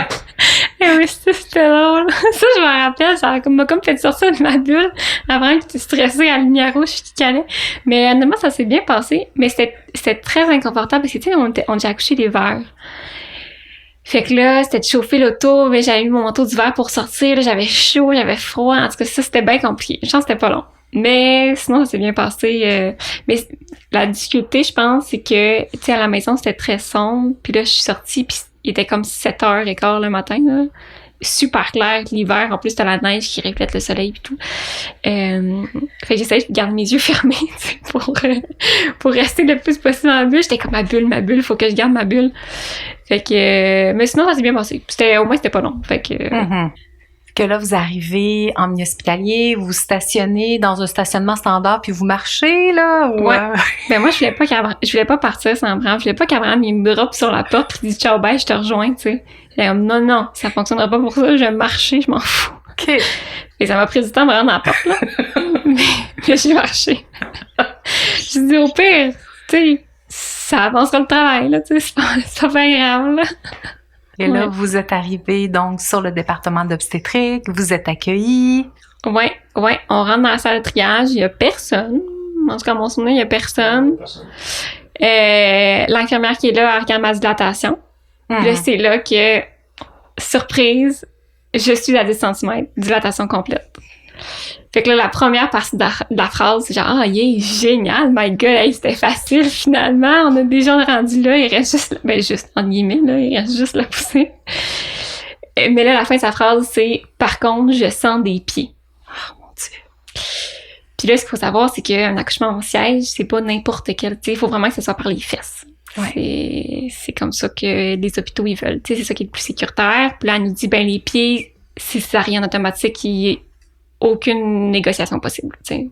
Oui, c'était drôle. Ça, je me rappelle, ça m'a comme fait sortir de ma bulle avant que j'étais stressée à la lumière rouge qui calait. Mais honnêtement, ça s'est bien passé. Mais c'était très inconfortable parce que, tu sais, on a accouché l'hiver. Fait que là, c'était de chauffer l'auto, mais j'avais mis mon manteau d'hiver pour sortir. Là, j'avais chaud, j'avais froid. En tout cas, ça, c'était bien compliqué. Je pense que c'était pas long. Mais sinon, ça s'est bien passé. Mais la difficulté, je pense, c'est que, tu sais, à la maison, c'était très sombre. Puis là, je suis sortie, puis il était comme 7h15 le matin, là. Super clair, l'hiver. En plus, t'as la neige qui reflète le soleil et tout. Fait que j'essayais de garder mes yeux fermés, tu sais, pour rester le plus possible dans la bulle. J'étais comme ma bulle, faut que je garde ma bulle. Fait que, mais sinon, ça s'est bien passé. Au moins, c'était pas long. Fait que... Que là, vous arrivez en milieu hospitalier, vous stationnez dans un stationnement standard, puis vous marchez, là? Ou ouais. Ben moi, je voulais pas partir sans Abraham. Je voulais pas qu'Abraham, il me drop sur la porte et dise « Ciao, bye, je te rejoins », tu sais. Non, ça fonctionnera pas pour ça, je vais marcher, je m'en fous. OK. Et ça m'a pris du temps de rendre à la porte, là. mais j'ai marché. Je dis au pire, tu sais, ça avancera le travail, là, tu sais, c'est pas bien grave, là. Et là, vous êtes arrivé donc sur le département d'obstétrique, vous êtes accueillis. Ouais, on rentre dans la salle de triage, il y a personne. En tout cas, à mon souvenir, il y a personne. L'infirmière qui est là, elle regarde ma dilatation. Là, c'est là que, surprise, je suis à 10 cm, dilatation complète. Fait que là, la première partie de la phrase, c'est genre, yeah, génial, my God, hey, c'était facile, finalement, on a déjà rendu là, il reste juste, entre guillemets, là, il reste juste la poussée. Mais là, la fin de sa phrase, c'est, par contre, je sens des pieds. Oh, mon Dieu. Puis là, ce qu'il faut savoir, c'est qu'un accouchement au siège, c'est pas n'importe quel, tu sais, il faut vraiment que ce soit par les fesses. Ouais. C'est comme ça que les hôpitaux, ils veulent, tu sais, c'est ça qui est le plus sécuritaire. Puis là, elle nous dit, ben, les pieds, si ça rien automatique, il est aucune négociation possible, tu sais.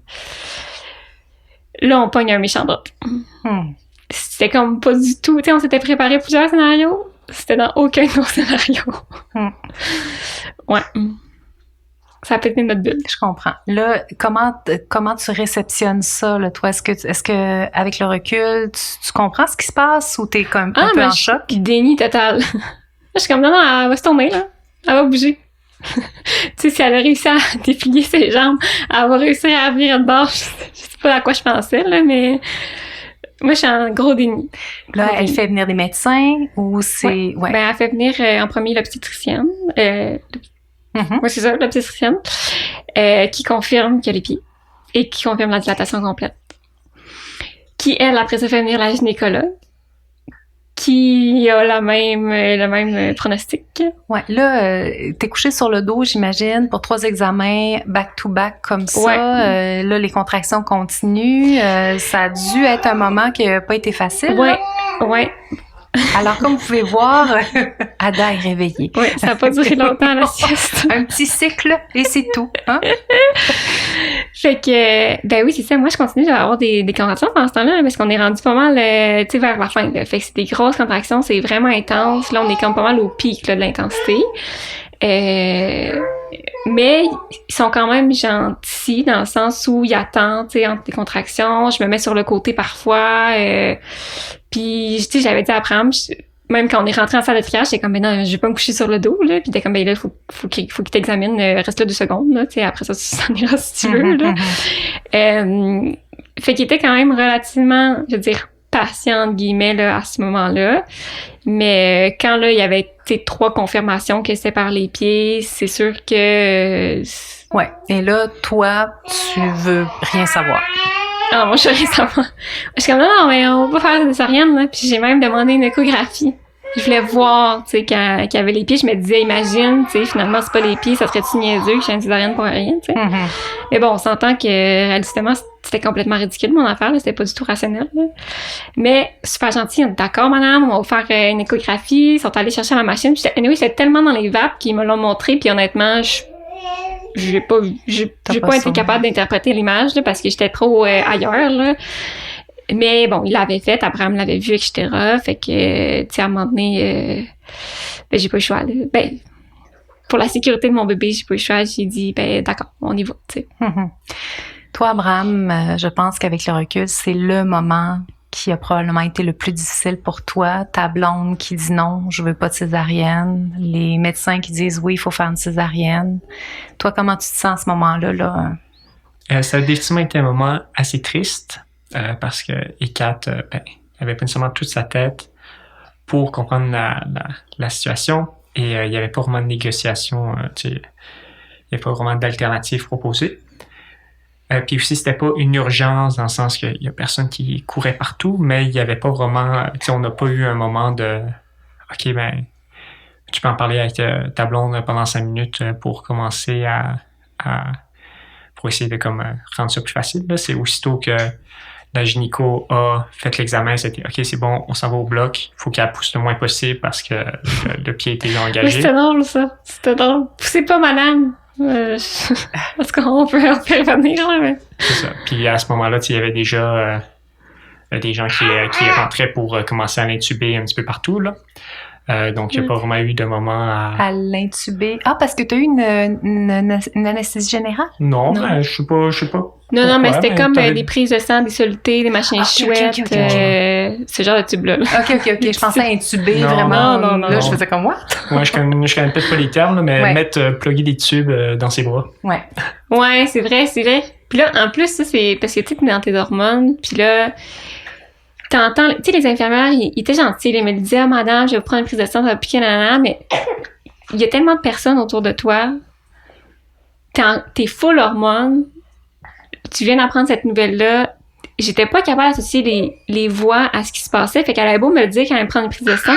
Là, on pogne un méchant drop. C'était comme pas du tout... Tu sais, on s'était préparé plusieurs scénarios. C'était dans aucun de nos scénarios. Ouais. Ça a pété notre bulle. Je comprends. Là, comment tu réceptionnes ça, là, toi? Est-ce que avec le recul, tu comprends ce qui se passe ou t'es comme un peu en choc? Déni total. Je suis comme, non, elle va se tourner, là. Elle va bouger. Tu sais, si elle a réussi à déplier ses jambes, elle va réussir à abrir de bord. Je sais pas à quoi je pensais, là, mais moi, je suis en gros déni. Là, elle fait venir des médecins ou c'est... Ouais. Ben, elle fait venir en premier l'obstétricienne. Oui, c'est ça, l'obstétricienne, qui confirme qu'il y a les pieds et qui confirme la dilatation complète. Qui, elle, après ça, fait venir la gynécologue, qui a le même pronostic. Ouais, là, t'es couché sur le dos, j'imagine, pour 3 examens back-to-back comme ça. Ouais. Là, les contractions continuent. Ça a dû être un moment qui n'a pas été facile. Ouais. Alors, comme vous pouvez voir, Ada est réveillée. Oui, ça n'a pas duré longtemps, la sieste. Un petit cycle, et c'est tout. Hein? Fait que, ben oui, c'est ça. Moi, je continue à avoir des contractions pendant ce temps-là, parce qu'on est rendu pas mal, tu sais, vers la fin. Là. Fait que c'est des grosses contractions, c'est vraiment intense. Là, on est comme pas mal au pic là, de l'intensité. Mais ils sont quand même gentils dans le sens où ils attendent, tu sais, entre les contractions. Je me mets sur le côté parfois. Puis, tu sais, j'avais dit à Abraham, même quand on est rentré en salle de triage, j'étais comme, ben non, je vais pas me coucher sur le dos, là. Puis t'es comme, ben là, faut qu'il t'examine, reste là 2 secondes, là. Tu sais, après ça, tu s'en iras si tu veux, là. Fait qu'il était quand même relativement, je veux dire, patient, entre guillemets, là, à ce moment-là. Mais quand, là, il y avait, 3 confirmations que c'était par les pieds, c'est sûr que... Ouais. Et là, toi, tu veux rien savoir. Ah, moi, je veux rien savoir. Je suis comme, non, mais on va faire des césariennes, là. Puis j'ai même demandé une échographie. Je voulais voir, qu'il y avait les pieds. Je me disais, imagine, finalement, c'est pas les pieds, ça serait-tu niaiseux que j'ai une césarienne pour rien, tu sais. Mais bon, on s'entend que, réalistement, c'était complètement ridicule, mon affaire, là. C'était pas du tout rationnel, là. Mais, super gentil, on est d'accord, madame, on va vous faire une échographie. Ils sont allés chercher ma machine. Puis, j'étais tellement dans les vapes qu'ils me l'ont montré. Puis, honnêtement, j'ai pas été capable d'interpréter l'image, là, parce que j'étais trop ailleurs, là. Mais bon, il l'avait fait, Abraham l'avait vu, etc. Fait que, à un moment donné, ben, j'ai pas eu le choix, là. Ben, pour la sécurité de mon bébé, j'ai pas eu le choix. J'ai dit, ben, d'accord, on y va, tu sais. Toi, Abraham, je pense qu'avec le recul, c'est le moment qui a probablement été le plus difficile pour toi. Ta blonde qui dit non, je veux pas de césarienne. Les médecins qui disent oui, il faut faire une césarienne. Toi, comment tu te sens à ce moment-là, là? Ça a définitivement été un moment assez triste. Parce que Ekat avait pas nécessairement toute sa tête pour comprendre la situation et il n'y avait pas vraiment de négociation, il n'y avait pas vraiment d'alternative proposée. Puis aussi, c'était pas une urgence dans le sens qu'il y a personne qui courait partout, mais il n'y avait pas vraiment, on n'a pas eu un moment de « OK, ben, tu peux en parler avec ta blonde pendant 5 minutes pour commencer pour essayer de rendre ça plus facile. » Là, c'est aussitôt que la gynéco a fait l'examen, c'était OK, c'est bon, on s'en va au bloc. Il faut qu'elle pousse le moins possible parce que le pied était engagé. Oui, c'était drôle, ça. C'était drôle. Poussez pas, madame. Parce qu'on peut revenir, là, mais... C'est ça. Puis à ce moment-là, il y avait déjà des gens qui rentraient pour commencer à l'intuber un petit peu partout, là. Donc, il n'y a pas vraiment eu de moment à l'intuber. Ah, parce que tu as eu une anesthésie générale? Non. Ben, je sais pas. Non, mais c'était comme des prises de sang, des solutés, des machines chouettes, ce genre de tube-là. OK. Je pensais à intuber, non, vraiment. Non. Là, je faisais comme what? Moi, je connais peut-être pas les termes, là, mais plugger des tubes dans ses bras. Ouais, c'est vrai. Puis là, en plus, ça, c'est parce que tu es dans tes hormones, puis là... T'entends, tu sais, les infirmières, ils étaient gentils, ils me disaient, ah, madame, je vais vous prendre une prise de sang, ça va piquer, nanana, mais il y a tellement de personnes autour de toi, t'es full hormones, tu viens d'apprendre cette nouvelle-là, j'étais pas capable d'associer les voix à ce qui se passait, fait qu'elle avait beau me le dire quand elle me prend une prise de sang,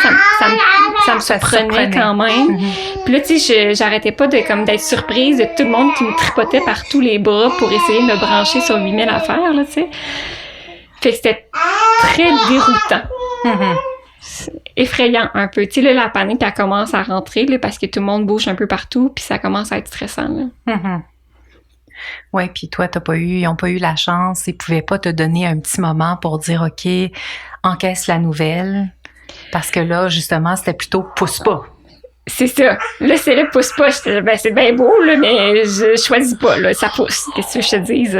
ça me surprenait quand même. Puis là, tu sais, j'arrêtais pas d'être surprise de tout le monde qui me tripotait par tous les bras pour essayer de me brancher sur 8000 affaires, là, tu sais. Fait que c'était très déroutant. Effrayant un peu. Tu sais, là, la panique, elle commence à rentrer, là, parce que tout le monde bouge un peu partout, puis ça commence à être stressant, là. Oui, puis toi, ils n'ont pas eu la chance, ils pouvaient pas te donner un petit moment pour dire, OK, encaisse la nouvelle, parce que là, justement, c'était plutôt pousse pas. C'est ça. Là, c'est le pousse pas. Ben, c'est bien beau, là, mais je choisis pas, là. Ça pousse. Qu'est-ce que je te dise? Tu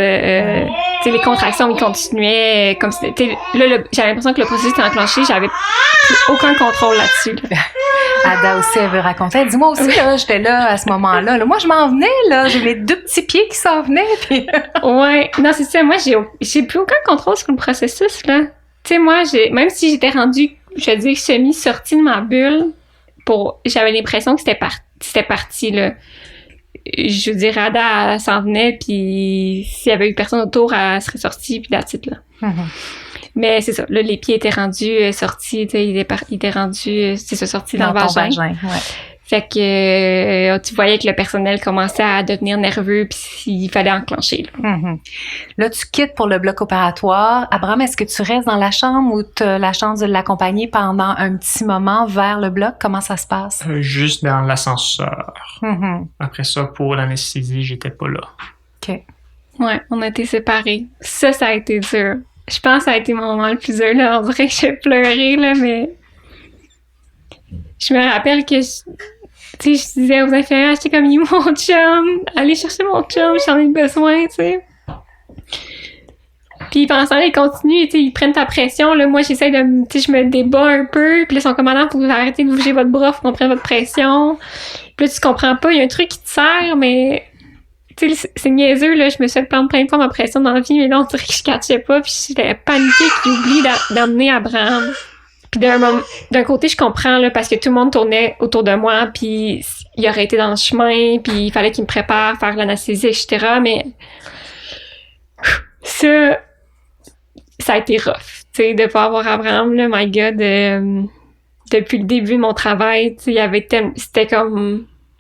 sais, les contractions, ils continuaient comme si, là, j'avais l'impression que le processus était enclenché. J'avais plus aucun contrôle là-dessus, là. Ada aussi, elle veut raconter. Elle dit, moi aussi, là, j'étais là à ce moment-là. Là, moi, je m'en venais, là. J'ai mes 2 petits pieds qui s'en venaient, puis... Ouais. Non, c'est ça. Moi, j'ai plus aucun contrôle sur le processus, là. Tu sais, moi, même si j'étais rendue, je veux dire, semi-sortie de ma bulle, j'avais l'impression que c'était parti, là. Je veux dire, Ada, elle s'en venait, puis s'il y avait eu personne autour, elle serait sortie, puis that's it, là. Mais c'est ça, là, les pieds étaient rendus sortis, tu sais, il était rendu, c'est ça, sorti dans le vagin. Fait que tu voyais que le personnel commençait à devenir nerveux, puis il fallait enclencher, là. Là, tu quittes pour le bloc opératoire. Abraham, est-ce que tu restes dans la chambre ou tu as la chance de l'accompagner pendant un petit moment vers le bloc? Comment ça se passe? Juste dans l'ascenseur. Après ça, pour l'anesthésie, j'étais pas là. OK. Ouais, on a été séparés. Ça a été dur. Je pense que ça a été mon moment le plus dur, là. On dirait que j'ai pleuré, là, mais... Je me rappelle que... Tu sais, je disais aux infirmières, j'étais comme, il est mon chum, allez chercher mon chum, j'en ai besoin, tu sais. Puis pendant ce temps-là, ils continuent, tu sais, ils prennent ta pression. Là, moi, j'essaie de, tu sais, je me débat un peu. Puis là, ils sont comme, maintenant, faut arrêter de bouger votre bras, faut qu'on prenne votre pression. Puis là, tu comprends pas, il y a un truc qui te sert, mais tu sais, c'est niaiseux, là. Je me suis fait prendre plein de fois ma pression dans la vie, mais là, on dirait que je catchais pas. Puis j'étais paniquée qu'il oublie d'emmener Abraham. Puis d'un côté, je comprends, là, parce que tout le monde tournait autour de moi, puis il aurait été dans le chemin, puis il fallait qu'il me prépare, faire l'anesthésie, etc. Mais ça a été rough, tu sais, de pas avoir Abraham, là, my God, depuis le début de mon travail, tu sais,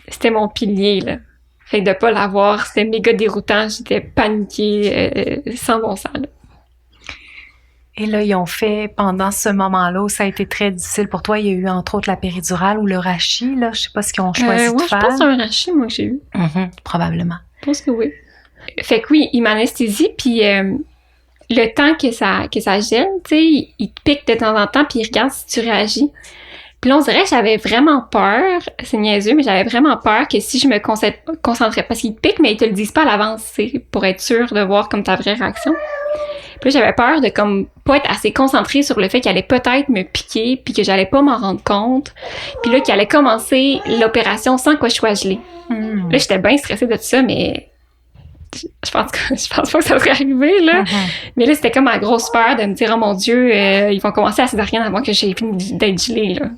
c'était mon pilier, là. Fait que de pas l'avoir, c'était méga déroutant, j'étais paniquée, sans bon sens, là. Et là, ils ont fait, pendant ce moment-là où ça a été très difficile pour toi, il y a eu entre autres la péridurale ou le rachis, là. Je sais pas ce qu'ils ont choisi de faire. Je pense que c'est un rachis, moi, que j'ai eu. Probablement. Je pense que oui. Fait que oui, il m'anesthésie, puis le temps que ça gèle, tu sais, il te pique de temps en temps, puis il regarde si tu réagis. Puis là, on dirait que j'avais vraiment peur, c'est niaiseux, mais j'avais vraiment peur que si je me concentrais, parce qu'il te pique, mais ils te le disent pas à l'avance, c'est pour être sûr de voir comme ta vraie réaction. Puis là, j'avais peur de comme pas être assez concentrée sur le fait qu'il allait peut-être me piquer, puis que j'allais pas m'en rendre compte. Puis là, qu'il allait commencer l'opération sans que je sois gelée. Là, j'étais bien stressée de tout ça, mais je pense pas que ça serait arrivé, là. Mais là, c'était comme ma grosse peur de me dire, oh mon Dieu, ils vont commencer la césarienne avant que j'ai fini d'être gelée, là.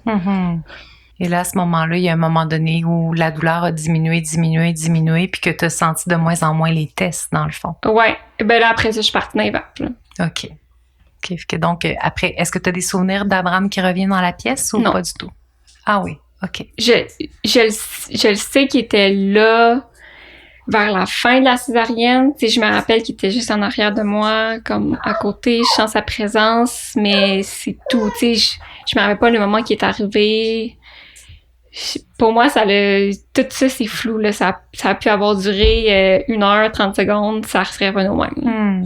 Et là, à ce moment-là, il y a un moment donné où la douleur a diminué, puis que tu as senti de moins en moins les tests, dans le fond. Ouais. Ben là, après ça, je suis partie dans les vapes, là. OK. Donc, après, est-ce que tu as des souvenirs d'Abraham qui revient dans la pièce ou non. Pas du tout? Ah oui, OK. Je le sais qu'il était là vers la fin de la césarienne. Tu sais, je me rappelle qu'il était juste en arrière de moi, comme à côté. Je sens sa présence, mais c'est tout. Tu sais, je me rappelle pas le moment qui est arrivé. Pour moi, tout ça, c'est flou, là. Ça a pu avoir duré 1 heure, 30 secondes. Ça serait revenu au même.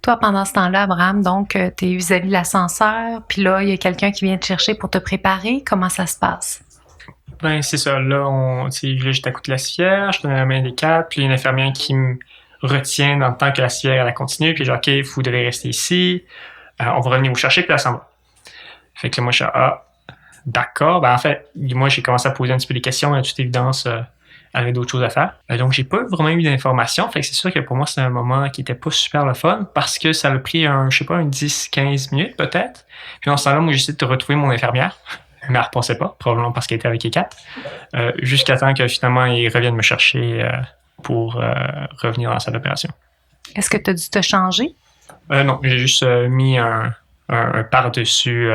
Toi, pendant ce temps-là, Abraham, donc, t'es vis-à-vis de l'ascenseur, puis là, il y a quelqu'un qui vient te chercher pour te préparer. Comment ça se passe? Ben, c'est ça. Là, j'étais à côté de la civière, je tenais la main des 4, puis il y a une infirmière qui me retient dans le temps que la civière, elle continue, puis genre, OK, vous devez rester ici. On va revenir vous chercher, puis là, ça va. Fait que là, moi, je suis d'accord. Ben, en fait, moi, j'ai commencé à poser un petit peu des questions, mais à toute évidence, avait d'autres choses à faire. Donc, j'ai pas vraiment eu d'informations. Fait que c'est sûr que pour moi, c'est un moment qui était pas super le fun parce que ça a pris un 10-15 minutes, peut-être. Puis dans ce temps-là, moi, j'essaie de retrouver mon infirmière. Mais elle ne repensait pas, probablement parce qu'elle était avec les 4. Jusqu'à temps que finalement, ils reviennent me chercher pour revenir dans la salle d'opération. Est-ce que tu as dû te changer? Non, j'ai juste mis un par-dessus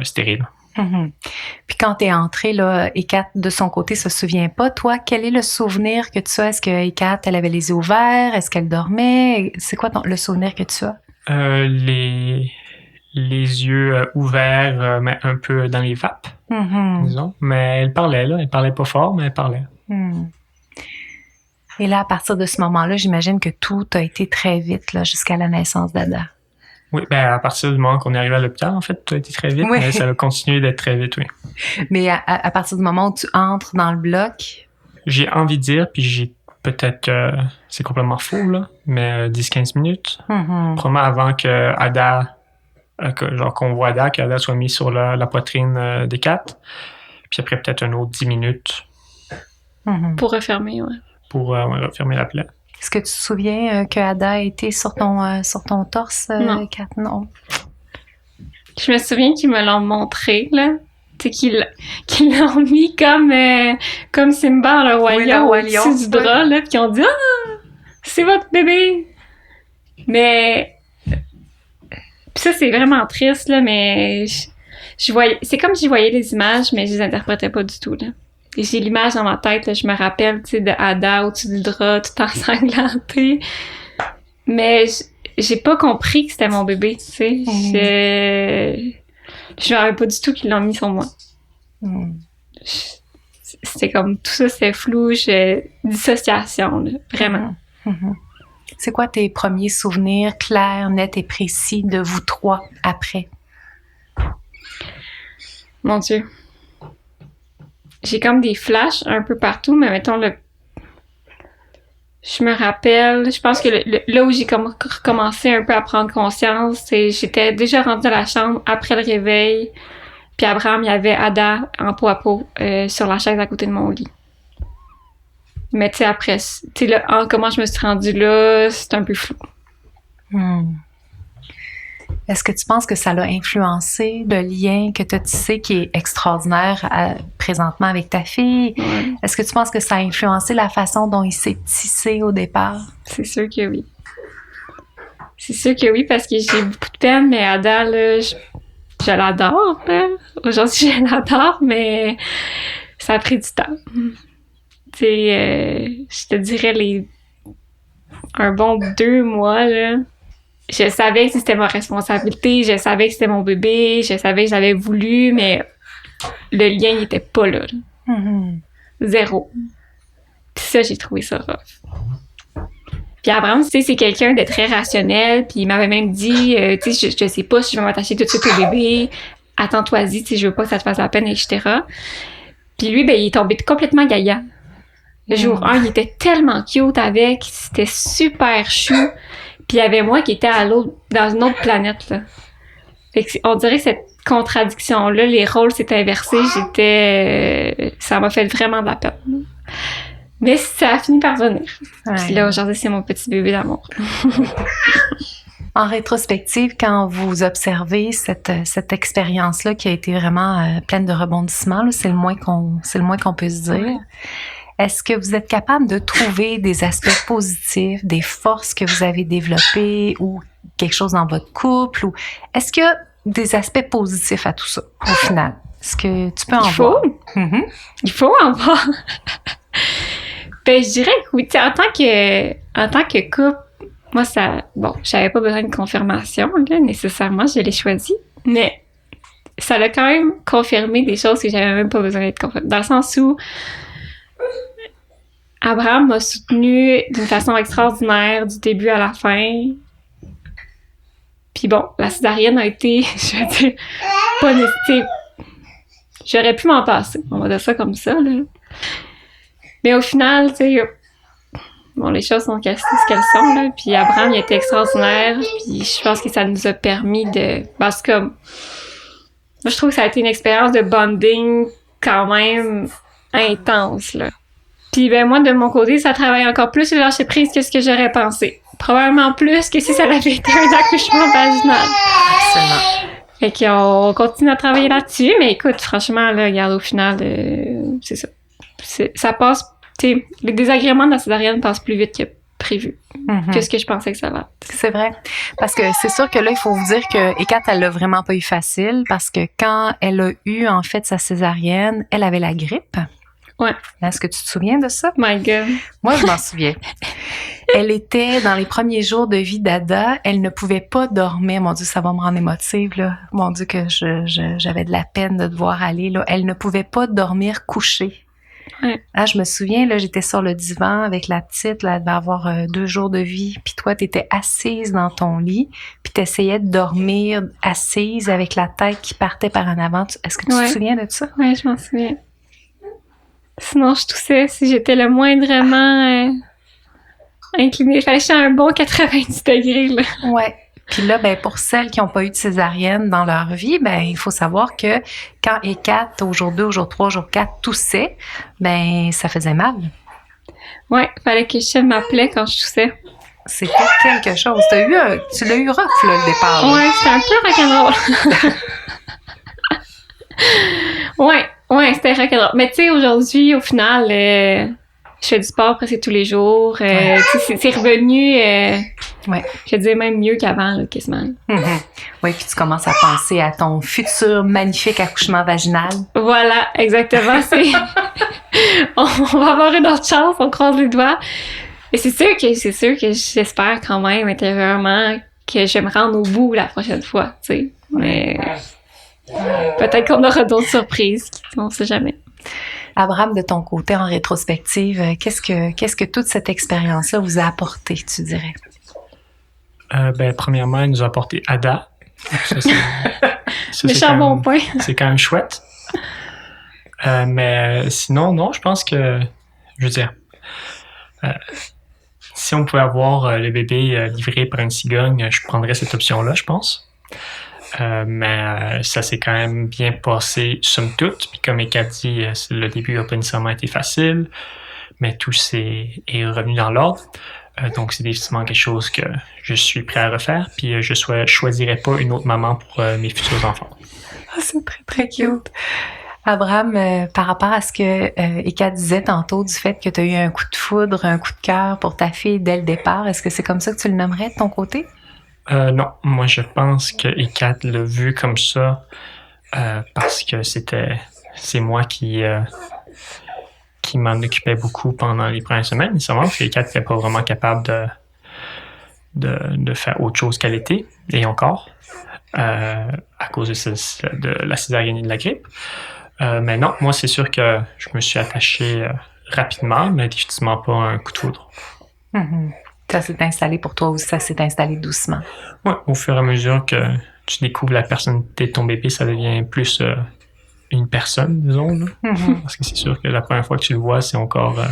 stérile. Puis quand tu es entrée, là, Hécate, de son côté, se souvient pas. Toi, quel est le souvenir que tu as? Est-ce que Hécate, elle avait les yeux ouverts? Est-ce qu'elle dormait? C'est quoi le souvenir que tu as? Les yeux ouverts, mais un peu dans les vapes, disons. Mais elle parlait, là. Elle parlait pas fort, mais elle parlait. Et là, à partir de ce moment-là, j'imagine que tout a été très vite, là, jusqu'à la naissance d'Ada. Oui, ben à partir du moment qu'on est arrivé à l'hôpital, en fait, tout a été très vite, mais ça a continué d'être très vite, oui. Mais à partir du moment où tu entres dans le bloc? J'ai envie de dire, puis j'ai peut-être, c'est complètement faux, là, mais 10-15 minutes. Probablement avant que Ada, qu'on voit Ada, qu'Ada soit mise sur la poitrine des 4. Puis après, peut-être un autre 10 minutes. Pour refermer, ouais. Pour refermer la plaie. Est-ce que tu te souviens que Ada était sur ton torse, non. Kat? Non. Je me souviens qu'ils me l'ont montré, là. Tu sais, qu'ils l'ont mis comme Simba, le roi lion, au-dessus du drap, là, puis qu'ils ont dit « Ah! C'est votre bébé! » Mais... Puis ça, c'est vraiment triste, là, mais... Je voyais... C'est comme si je voyais les images, mais je les interprétais pas du tout, là. Et j'ai l'image dans ma tête, là, je me rappelle, tu sais, de Ada au-dessus du drap, tout ensanglantée. Mais j'ai pas compris que c'était mon bébé, tu sais. Je me rappelle pas du tout qu'ils l'ont mis sur moi. C'était comme, tout ça, c'était flou, dissociation, là, vraiment. C'est quoi tes premiers souvenirs clairs, nets et précis de vous trois après? Mon Dieu. J'ai comme des flashs un peu partout, mais mettons Je me rappelle, je pense que là où j'ai recommencé un peu à prendre conscience, c'est j'étais déjà rendue dans la chambre après le réveil, puis Abraham, il y avait Ada en peau à peau sur la chaise à côté de mon lit. Mais tu sais, après, tu sais, là, comment je me suis rendue là, c'est un peu flou. Est-ce que tu penses que ça l'a influencé le lien que tu as tissé qui est extraordinaire présentement avec ta fille? Ouais. Est-ce que tu penses que ça a influencé la façon dont il s'est tissé au départ? C'est sûr que oui. C'est sûr que oui, parce que j'ai beaucoup de peine, mais Ada, là, je l'adore. Là. Aujourd'hui, je l'adore, mais ça a pris du temps. Tu sais, je te dirais un bon 2 mois, là. Je savais que c'était ma responsabilité, je savais que c'était mon bébé, je savais que j'avais voulu, mais le lien, il était pas là. Zéro. Puis ça, j'ai trouvé ça rough. Puis Abraham, tu sais, c'est quelqu'un de très rationnel, puis il m'avait même dit, tu sais, je sais pas si je vais m'attacher tout de suite au bébé, attends-toi-y, tu sais, je veux pas que ça te fasse la peine, etc. Puis lui, ben, il est tombé complètement gaga. Le jour 1, il était tellement cute avec, c'était super chou. Puis il y avait moi qui était dans une autre planète, là. Fait que on dirait que cette contradiction-là, les rôles s'étaient inversés, ça m'a fait vraiment de la peine. Mais ça a fini par venir. Ouais. Puis là, aujourd'hui, c'est mon petit bébé d'amour. En rétrospective, quand vous observez cette expérience-là qui a été vraiment pleine de rebondissements, là, c'est le moins qu'on peut se dire. Ouais. Est-ce que vous êtes capable de trouver des aspects positifs, des forces que vous avez développées ou quelque chose dans votre couple? Ou est-ce qu'il y a des aspects positifs à tout ça, au final? Est-ce que tu peux en voir? Il faut en voir. Ben, je dirais que oui. En tant que couple, moi, j'avais pas besoin de confirmation, là, nécessairement, je l'ai choisi. Mais ça a quand même confirmé des choses que j'avais même pas besoin d'être confirmée. Dans le sens où Abraham m'a soutenue d'une façon extraordinaire du début à la fin. Puis bon, la césarienne a été, je veux dire, pas nécessaire. J'aurais pu m'en passer, on va dire ça comme ça, là. Mais au final, tu sais, bon, les choses sont cassées ce qu'elles sont, là. Puis Abraham, il était extraordinaire. Puis je pense que ça nous a permis de... Parce que moi, je trouve que ça a été une expérience de bonding quand même intense, là. Puis ben moi, de mon côté, ça travaille encore plus le lâcher prise que ce que j'aurais pensé. Probablement plus que si ça avait été un accouchement vaginal. Absolument. Fait qu'on continue à travailler là-dessus. Mais écoute, franchement, là, regarde, au final, c'est ça. Ça passe, tu sais, les désagréments de la césarienne passent plus vite que prévu. Que ce que je pensais que ça va. C'est vrai. Parce que c'est sûr que là, il faut vous dire que Hécate, elle l'a vraiment pas eu facile parce que quand elle a eu, en fait, sa césarienne, elle avait la grippe. Ouais. Est-ce que tu te souviens de ça? My God. Moi, je m'en souviens. Elle était dans les premiers jours de vie d'Ada. Elle ne pouvait pas dormir. Mon Dieu, ça va me rendre émotive, là. Mon Dieu, que j'avais de la peine de te voir aller, là. Elle ne pouvait pas dormir couchée. Ouais. Ah, je me souviens, là, j'étais sur le divan avec la petite, là, elle devait avoir 2 jours de vie. Puis toi, t'étais assise dans ton lit, puis t'essayais de dormir assise avec la tête qui partait par en avant. Est-ce que tu te souviens de ça? Oui, je m'en souviens. Sinon, je toussais si j'étais le moindrement inclinée. Il fallait que je sois un bon 90 degrés, là. Ouais. Puis là, ben, pour celles qui n'ont pas eu de césarienne dans leur vie, ben, il faut savoir que quand Hécate, au jour 2, au jour 3, au jour 4, toussait, ben, ça faisait mal. Ouais, il fallait que je tienne ma plaie quand je toussais. C'était quelque chose. Tu l'as eu rough, là, le départ. Ouais, c'était un peu rock'n'roll. Ouais, c'était rock'n'roll. Mais tu sais, aujourd'hui, au final, je fais du sport presque tous les jours. C'est revenu, je vais dire même mieux qu'avant, là, quasiment. Oui, puis tu commences à penser à ton futur magnifique accouchement vaginal. Voilà, exactement. On va avoir une autre chance, on croise les doigts. Et c'est sûr que j'espère quand même intérieurement que je vais me rendre au bout la prochaine fois, tu sais. Mais peut-être qu'on aura d'autres surprises, on sait jamais. Abraham, de ton côté, en rétrospective, qu'est-ce que toute cette expérience-là vous a apporté, tu dirais? Premièrement, elle nous a apporté Ada. Méchant bon point. C'est quand même chouette. Mais sinon, non, je pense que, je veux dire, si on pouvait avoir le bébé livré par une cigogne, je prendrais cette option-là, je pense. Mais ça s'est quand même bien passé, somme toute. Puis comme Eka dit, le début n'a pas nécessairement été facile, mais tout est revenu dans l'ordre. Donc c'est définitivement quelque chose que je suis prêt à refaire. Puis je choisirais pas une autre maman pour mes futurs enfants. Ah, c'est très, très cute. Abraham, par rapport à ce que Eka disait tantôt du fait que tu as eu un coup de foudre, un coup de cœur pour ta fille dès le départ, est-ce que c'est comme ça que tu le nommerais de ton côté? Non, moi je pense que Eka l'a vu comme ça parce que c'est moi qui m'en occupais beaucoup pendant les premières semaines, nécessairement, parce qu'Eka n'était pas vraiment capable de faire autre chose qu'elle était, et encore, à cause de la césarienne et de la grippe. Mais non, moi c'est sûr que je me suis attaché rapidement, mais définitivement pas un coup de foudre. Mm-hmm. Ça s'est installé pour toi ou ça s'est installé doucement? Ouais, au fur et à mesure que tu découvres la personnalité de ton bébé, ça devient plus une personne, disons. Là. Mm-hmm. Parce que c'est sûr que la première fois que tu le vois, c'est encore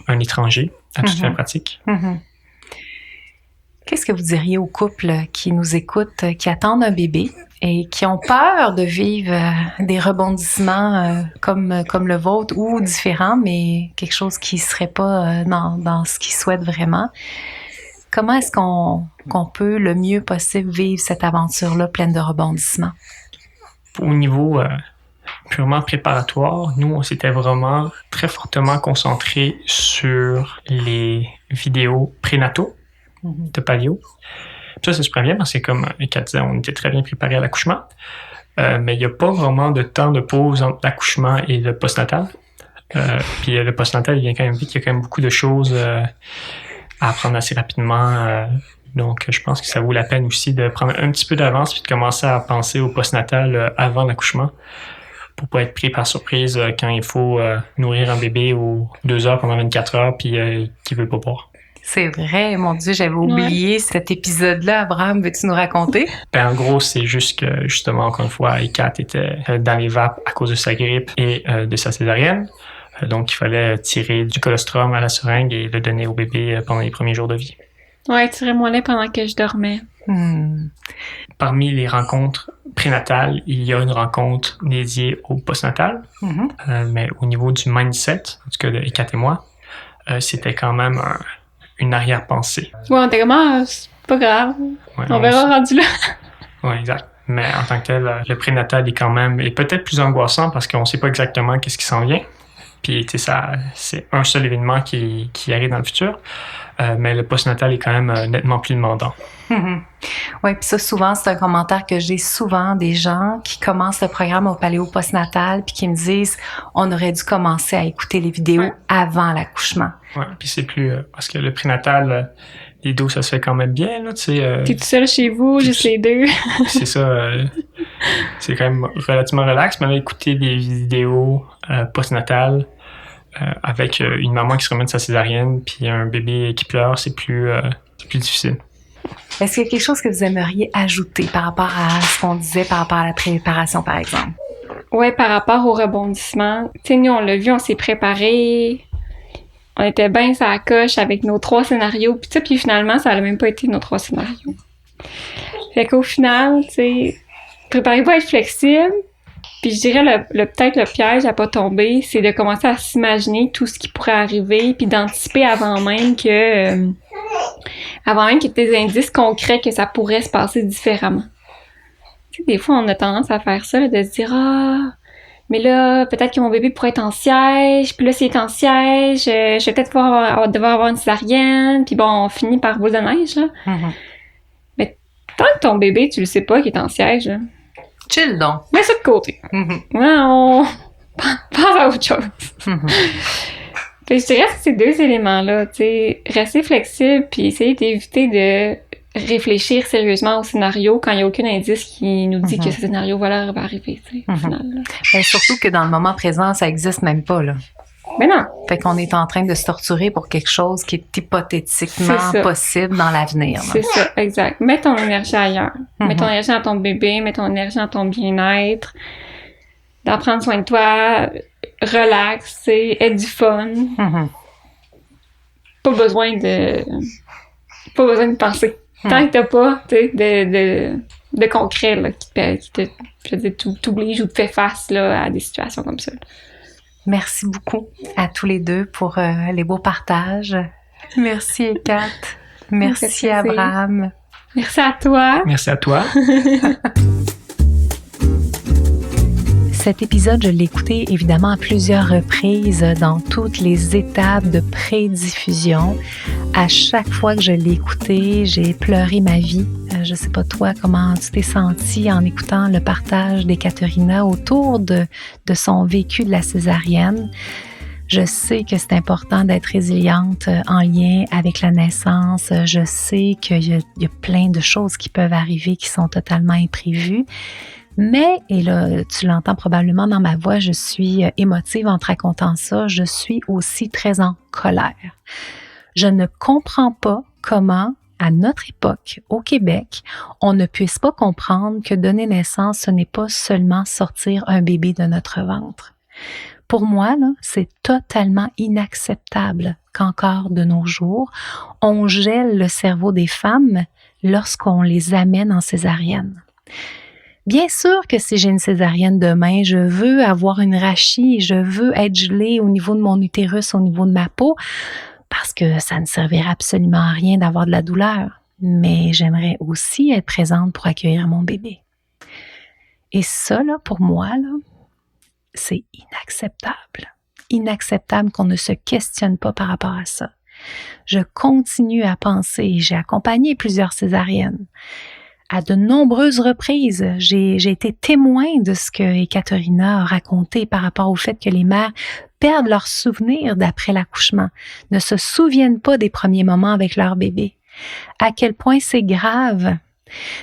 un étranger à toute fin pratique. Mm-hmm. Qu'est-ce que vous diriez aux couples qui nous écoutent, qui attendent un bébé et qui ont peur de vivre des rebondissements comme le vôtre ou différents, mais quelque chose qui ne serait pas dans ce qu'ils souhaitent vraiment? Comment est-ce qu'on peut le mieux possible vivre cette aventure-là pleine de rebondissements? Au niveau purement préparatoire, nous, on s'était vraiment très fortement concentrés sur les vidéos prénataux de Palio. Ça, c'est super bien parce que, comme Eka disait, on était très bien préparés à l'accouchement. Mais il n'y a pas vraiment de temps de pause entre l'accouchement et le postnatal. Puis le postnatal, il vient quand même vite. Il y a quand même beaucoup de choses à apprendre assez rapidement. Donc, je pense que ça vaut la peine aussi de prendre un petit peu d'avance puis de commencer à penser au postnatal avant l'accouchement pour pas être pris par surprise quand il faut nourrir un bébé aux 2 heures pendant 24 heures puis qu'il veut pas boire. C'est vrai, mon Dieu, j'avais oublié cet épisode-là. Abraham, veux-tu nous raconter? Ben, en gros, c'est juste que, justement, encore une fois, Eka était dans les vapes à cause de sa grippe et de sa césarienne. Donc, il fallait tirer du colostrum à la seringue et le donner au bébé pendant les premiers jours de vie. Ouais, tirer mon lait pendant que je dormais. Parmi les rencontres prénatales, il y a une rencontre dédiée au postnatal. Mais au niveau du mindset, en tout cas de Eka et moi, c'était quand même une arrière-pensée. Ouais, on était comme, c'est pas grave. Ouais, on verra rendu là. Oui, exact. Mais en tant que tel, le prénatal est peut-être plus angoissant parce qu'on ne sait pas exactement qu'est-ce qui s'en vient. Puis, tu sais, c'est un seul événement qui arrive dans le futur. Mais le postnatal est quand même nettement plus demandant. Oui, puis ça, souvent, c'est un commentaire que j'ai souvent des gens qui commencent le programme au Paléo postnatal puis qui me disent on aurait dû commencer à écouter les vidéos avant l'accouchement. Oui, puis c'est plus... parce que le prénatal, les dos, ça se fait quand même bien, là, tu sais. T'es tout seul chez vous, juste les deux. C'est ça. C'est quand même relativement relax, mais là, écouter des vidéos postnatales avec une maman qui se remet de sa césarienne puis un bébé qui pleure, c'est plus difficile. Est-ce qu'il y a quelque chose que vous aimeriez ajouter par rapport à ce qu'on disait par rapport à la préparation, par exemple? Ouais, par rapport au rebondissement. Tu sais, nous, on l'a vu, on s'est préparés. On était bien sur la coche avec nos 3 scénarios. Puis finalement, ça n'a même pas été nos 3 scénarios. Fait qu'au final, tu sais, préparez-vous à être flexible. Puis je dirais, peut-être le piège à pas tomber, c'est de commencer à s'imaginer tout ce qui pourrait arriver, puis d'anticiper avant même qu'il y ait des indices concrets que ça pourrait se passer différemment. Tu sais, des fois, on a tendance à faire ça, là, de se dire « Ah, mais là, peut-être que mon bébé pourrait être en siège, puis là, s'il est en siège, je vais peut-être devoir avoir une césarienne, puis bon, on finit par boule de neige, là. Mais tant que ton bébé, tu le sais pas qu'il est en siège, là, chill donc. mets ça de côté. Ouais, on pense à autre chose. Puis je dirais que ces 2 éléments-là, tu sais, rester flexible puis essayer d'éviter de réfléchir sérieusement au scénario quand il n'y a aucun indice qui nous dit que ce scénario va arriver, tu sais, au final. Ben, surtout que dans le moment présent, ça n'existe même pas, là. Mais non. Fait qu'on est en train de se torturer pour quelque chose qui est hypothétiquement possible dans l'avenir. C'est ça, exact. Mets ton énergie ailleurs. Mets ton énergie dans ton bébé, mets ton énergie dans ton bien-être, d'en prendre soin de toi, relax, aie du fun. pas besoin de penser. Tant que t'as pas, tu sais, de concret, là, qui te, je veux dire, t'oblige ou te fait face, là, à des situations comme ça. Merci beaucoup à tous les deux pour les beaux partages. Merci, Hécate. Merci, Abraham. Merci à toi. Merci à toi. Cet épisode, je l'ai écouté évidemment à plusieurs reprises dans toutes les étapes de pré-diffusion. À chaque fois que je l'ai écouté, j'ai pleuré ma vie. Je sais pas toi, comment tu t'es sentie en écoutant le partage d'Ekaterina autour de son vécu de la césarienne. Je sais que c'est important d'être résiliente en lien avec la naissance. Je sais qu'il y a plein de choses qui peuvent arriver qui sont totalement imprévues. Mais, et là, tu l'entends probablement dans ma voix, je suis émotive en te racontant ça. Je suis aussi très en colère. Je ne comprends pas comment, à notre époque, au Québec, on ne puisse pas comprendre que donner naissance, ce n'est pas seulement sortir un bébé de notre ventre. Pour moi, là, c'est totalement inacceptable qu'encore de nos jours, on gèle le cerveau des femmes lorsqu'on les amène en césarienne. Bien sûr que si j'ai une césarienne demain, je veux avoir une rachie, je veux être gelée au niveau de mon utérus, au niveau de ma peau, parce que ça ne servirait absolument à rien d'avoir de la douleur. Mais j'aimerais aussi être présente pour accueillir mon bébé. Et ça, là, pour moi, là, c'est inacceptable. Inacceptable qu'on ne se questionne pas par rapport à ça. Je continue à penser, j'ai accompagné plusieurs césariennes. À de nombreuses reprises, j'ai été témoin de ce que Ekaterina a raconté par rapport au fait que les mères perdent leurs souvenirs d'après l'accouchement, ne se souviennent pas des premiers moments avec leur bébé. À quel point c'est grave.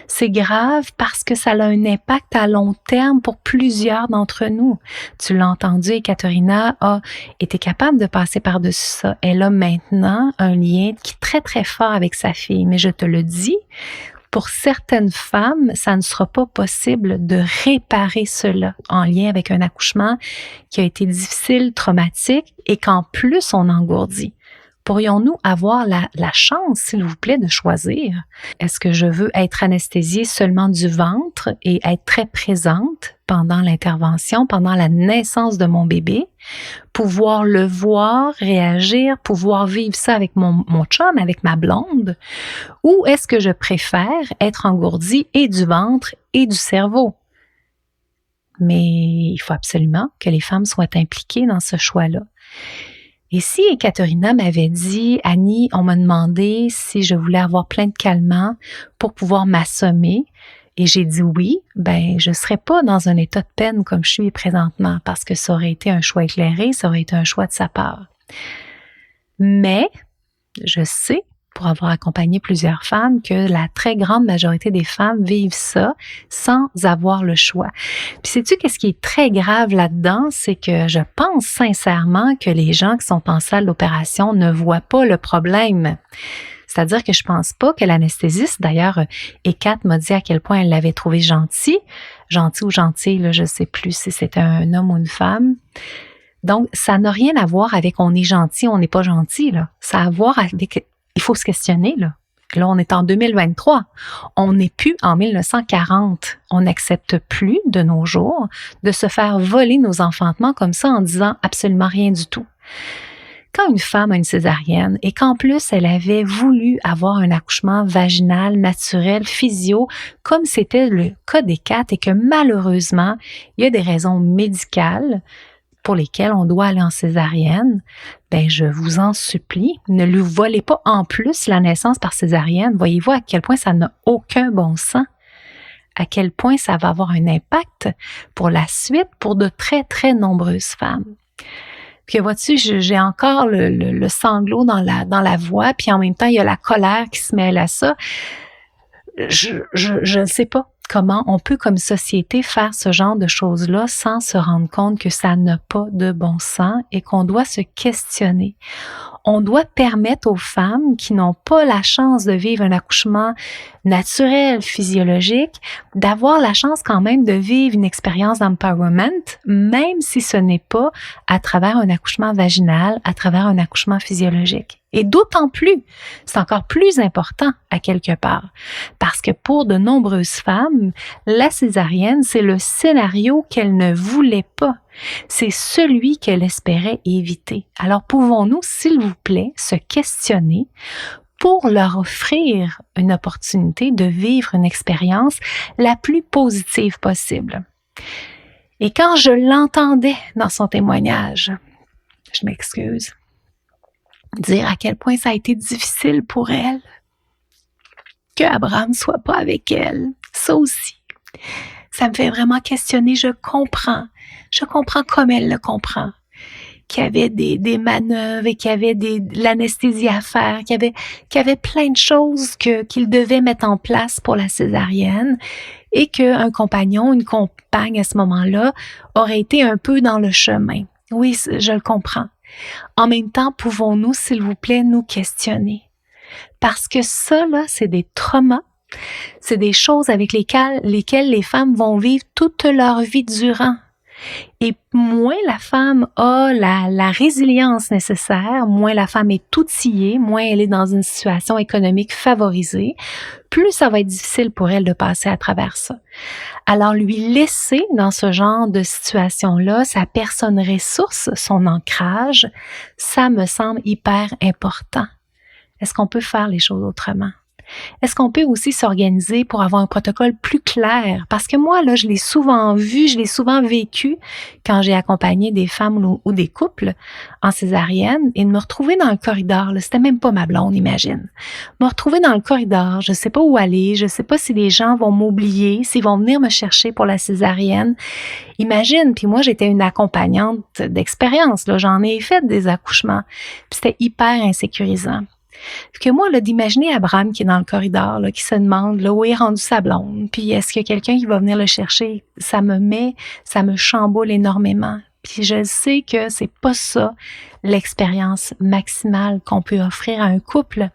C'est grave parce que ça a un impact à long terme pour plusieurs d'entre nous. Tu l'as entendu, Ekaterina a été capable de passer par-dessus ça. Elle a maintenant un lien qui est très, très fort avec sa fille. Mais je te le dis, pour certaines femmes, ça ne sera pas possible de réparer cela en lien avec un accouchement qui a été difficile, traumatique et qu'en plus on engourdit. Pourrions-nous avoir la chance, s'il vous plaît, de choisir? Est-ce que je veux être anesthésiée seulement du ventre et être très présente pendant l'intervention, pendant la naissance de mon bébé, pouvoir le voir, réagir, pouvoir vivre ça avec mon chum, avec ma blonde? Ou est-ce que je préfère être engourdie et du ventre et du cerveau? Mais il faut absolument que les femmes soient impliquées dans ce choix-là. Et si Ekaterina m'avait dit, Annie, on m'a demandé si je voulais avoir plein de calmants pour pouvoir m'assommer, et j'ai dit oui, ben je serais pas dans un état de peine comme je suis présentement, parce que ça aurait été un choix éclairé, ça aurait été un choix de sa part. Mais je sais, pour avoir accompagné plusieurs femmes, que la très grande majorité des femmes vivent ça sans avoir le choix. Puis sais-tu qu'est-ce qui est très grave là-dedans? C'est que je pense sincèrement que les gens qui sont en salle d'opération ne voient pas le problème. C'est-à-dire que je pense pas que l'anesthésiste, d'ailleurs, Hécate m'a dit à quel point elle l'avait trouvé gentil ou gentille, là, je sais plus si c'était un homme ou une femme. Donc, ça n'a rien à voir avec on est gentil, on n'est pas gentil, là. Ça a à voir avec... Il faut se questionner, là. Là, on est en 2023. On n'est plus en 1940. On n'accepte plus, de nos jours, de se faire voler nos enfantements comme ça en disant absolument rien du tout. Quand une femme a une césarienne et qu'en plus, elle avait voulu avoir un accouchement vaginal, naturel, physio, comme c'était le cas d'Hécate et que malheureusement, il y a des raisons médicales pour lesquelles on doit aller en césarienne, ben je vous en supplie, ne lui volez pas en plus la naissance par césarienne. Voyez-vous à quel point ça n'a aucun bon sens, à quel point ça va avoir un impact pour la suite pour de très, très nombreuses femmes. Puis vois-tu, j'ai encore le sanglot dans la voix, puis en même temps, il y a la colère qui se mêle à ça. Je ne sais pas comment on peut, comme société, faire ce genre de choses-là sans se rendre compte que ça n'a pas de bon sens et qu'on doit se questionner. On doit permettre aux femmes qui n'ont pas la chance de vivre un accouchement naturel, physiologique, d'avoir la chance quand même de vivre une expérience d'empowerment, même si ce n'est pas à travers un accouchement vaginal, à travers un accouchement physiologique. Et d'autant plus, c'est encore plus important à quelque part, parce que pour de nombreuses femmes, la césarienne, c'est le scénario qu'elles ne voulaient pas. C'est celui qu'elles espéraient éviter. Alors pouvons-nous, s'il vous plaît, se questionner pour leur offrir une opportunité de vivre une expérience la plus positive possible? Et quand je l'entendais dans son témoignage, je m'excuse, dire à quel point ça a été difficile pour elle, que Abraham soit pas avec elle, ça aussi, ça me fait vraiment questionner. Je comprends comme elle le comprend, qu'il y avait des manœuvres et qu'il y avait de l'anesthésie à faire, qu'il y avait plein de choses qu'il devait mettre en place pour la césarienne et qu'un compagnon, une compagne à ce moment-là aurait été un peu dans le chemin. Oui, je le comprends. En même temps, pouvons-nous, s'il vous plaît, nous questionner? Parce que ça, là, c'est des traumas, c'est des choses avec lesquelles les femmes vont vivre toute leur vie durant. Et moins la femme a la résilience nécessaire, moins la femme est outillée, moins elle est dans une situation économique favorisée, plus ça va être difficile pour elle de passer à travers ça. Alors lui laisser dans ce genre de situation-là sa personne ressource, son ancrage, ça me semble hyper important. Est-ce qu'on peut faire les choses autrement? Est-ce qu'on peut aussi s'organiser pour avoir un protocole plus clair? Parce que moi, là, je l'ai souvent vu, je l'ai souvent vécu quand j'ai accompagné des femmes ou des couples en césarienne et de me retrouver dans le corridor, là, c'était même pas ma blonde, imagine. Me retrouver dans le corridor, je sais pas où aller, je sais pas si les gens vont m'oublier, s'ils vont venir me chercher pour la césarienne. Imagine, puis moi, j'étais une accompagnante d'expérience, là, j'en ai fait des accouchements, puis c'était hyper insécurisant. Que moi, là, d'imaginer Abraham qui est dans le corridor, là, qui se demande là, où est rendu sa blonde, puis est-ce qu'il y a quelqu'un qui va venir le chercher, ça me chamboule énormément. Puis je sais que c'est pas ça l'expérience maximale qu'on peut offrir à un couple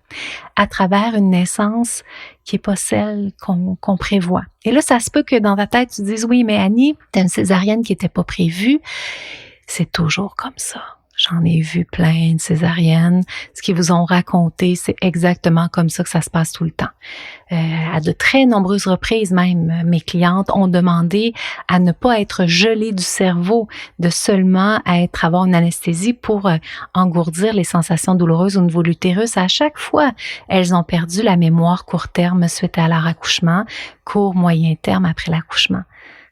à travers une naissance qui est pas celle qu'on prévoit. Et là, ça se peut que dans ta tête, tu dises, oui, mais Annie, t'as une césarienne qui était pas prévue. C'est toujours comme ça. J'en ai vu plein de césariennes. Ce qu'ils vous ont raconté, c'est exactement comme ça que ça se passe tout le temps. À de très nombreuses reprises même, mes clientes ont demandé à ne pas être gelées du cerveau, de seulement avoir une anesthésie pour engourdir les sensations douloureuses au niveau de l'utérus. À chaque fois, elles ont perdu la mémoire court terme suite à leur accouchement, court, moyen terme après l'accouchement.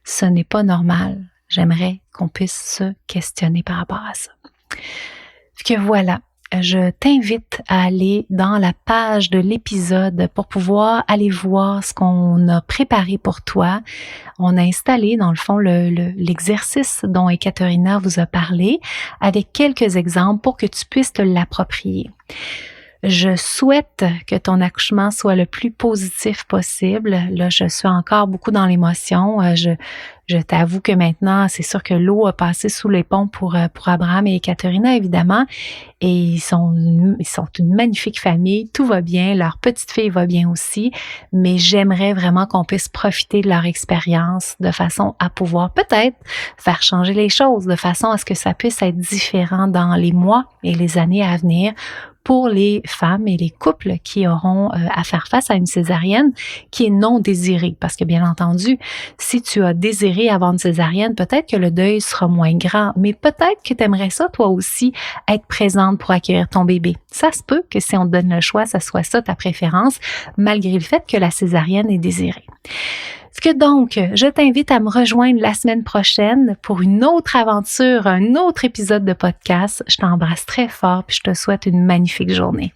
Ce n'est pas normal. J'aimerais qu'on puisse se questionner par rapport à ça. Que voilà, je t'invite à aller dans la page de l'épisode pour pouvoir aller voir ce qu'on a préparé pour toi. On a installé dans le fond l'exercice dont Ekaterina vous a parlé avec quelques exemples pour que tu puisses te l'approprier. Je souhaite que ton accouchement soit le plus positif possible. Là, je suis encore beaucoup dans l'émotion. Je t'avoue que maintenant, c'est sûr que l'eau a passé sous les ponts pour Abraham et Ekaterina, évidemment. Et ils sont une magnifique famille. Tout va bien. Leur petite fille va bien aussi. Mais j'aimerais vraiment qu'on puisse profiter de leur expérience de façon à pouvoir peut-être faire changer les choses, de façon à ce que ça puisse être différent dans les mois et les années à venir pour les femmes et les couples qui auront à faire face à une césarienne qui est non désirée. Parce que bien entendu, si tu as désiré avoir une césarienne, peut-être que le deuil sera moins grand, mais peut-être que tu aimerais ça toi aussi être présente pour accueillir ton bébé. Ça se peut que si on te donne le choix, ça soit ça ta préférence, malgré le fait que la césarienne est désirée. Donc, je t'invite à me rejoindre la semaine prochaine pour une autre aventure, un autre épisode de podcast. Je t'embrasse très fort puis je te souhaite une magnifique journée.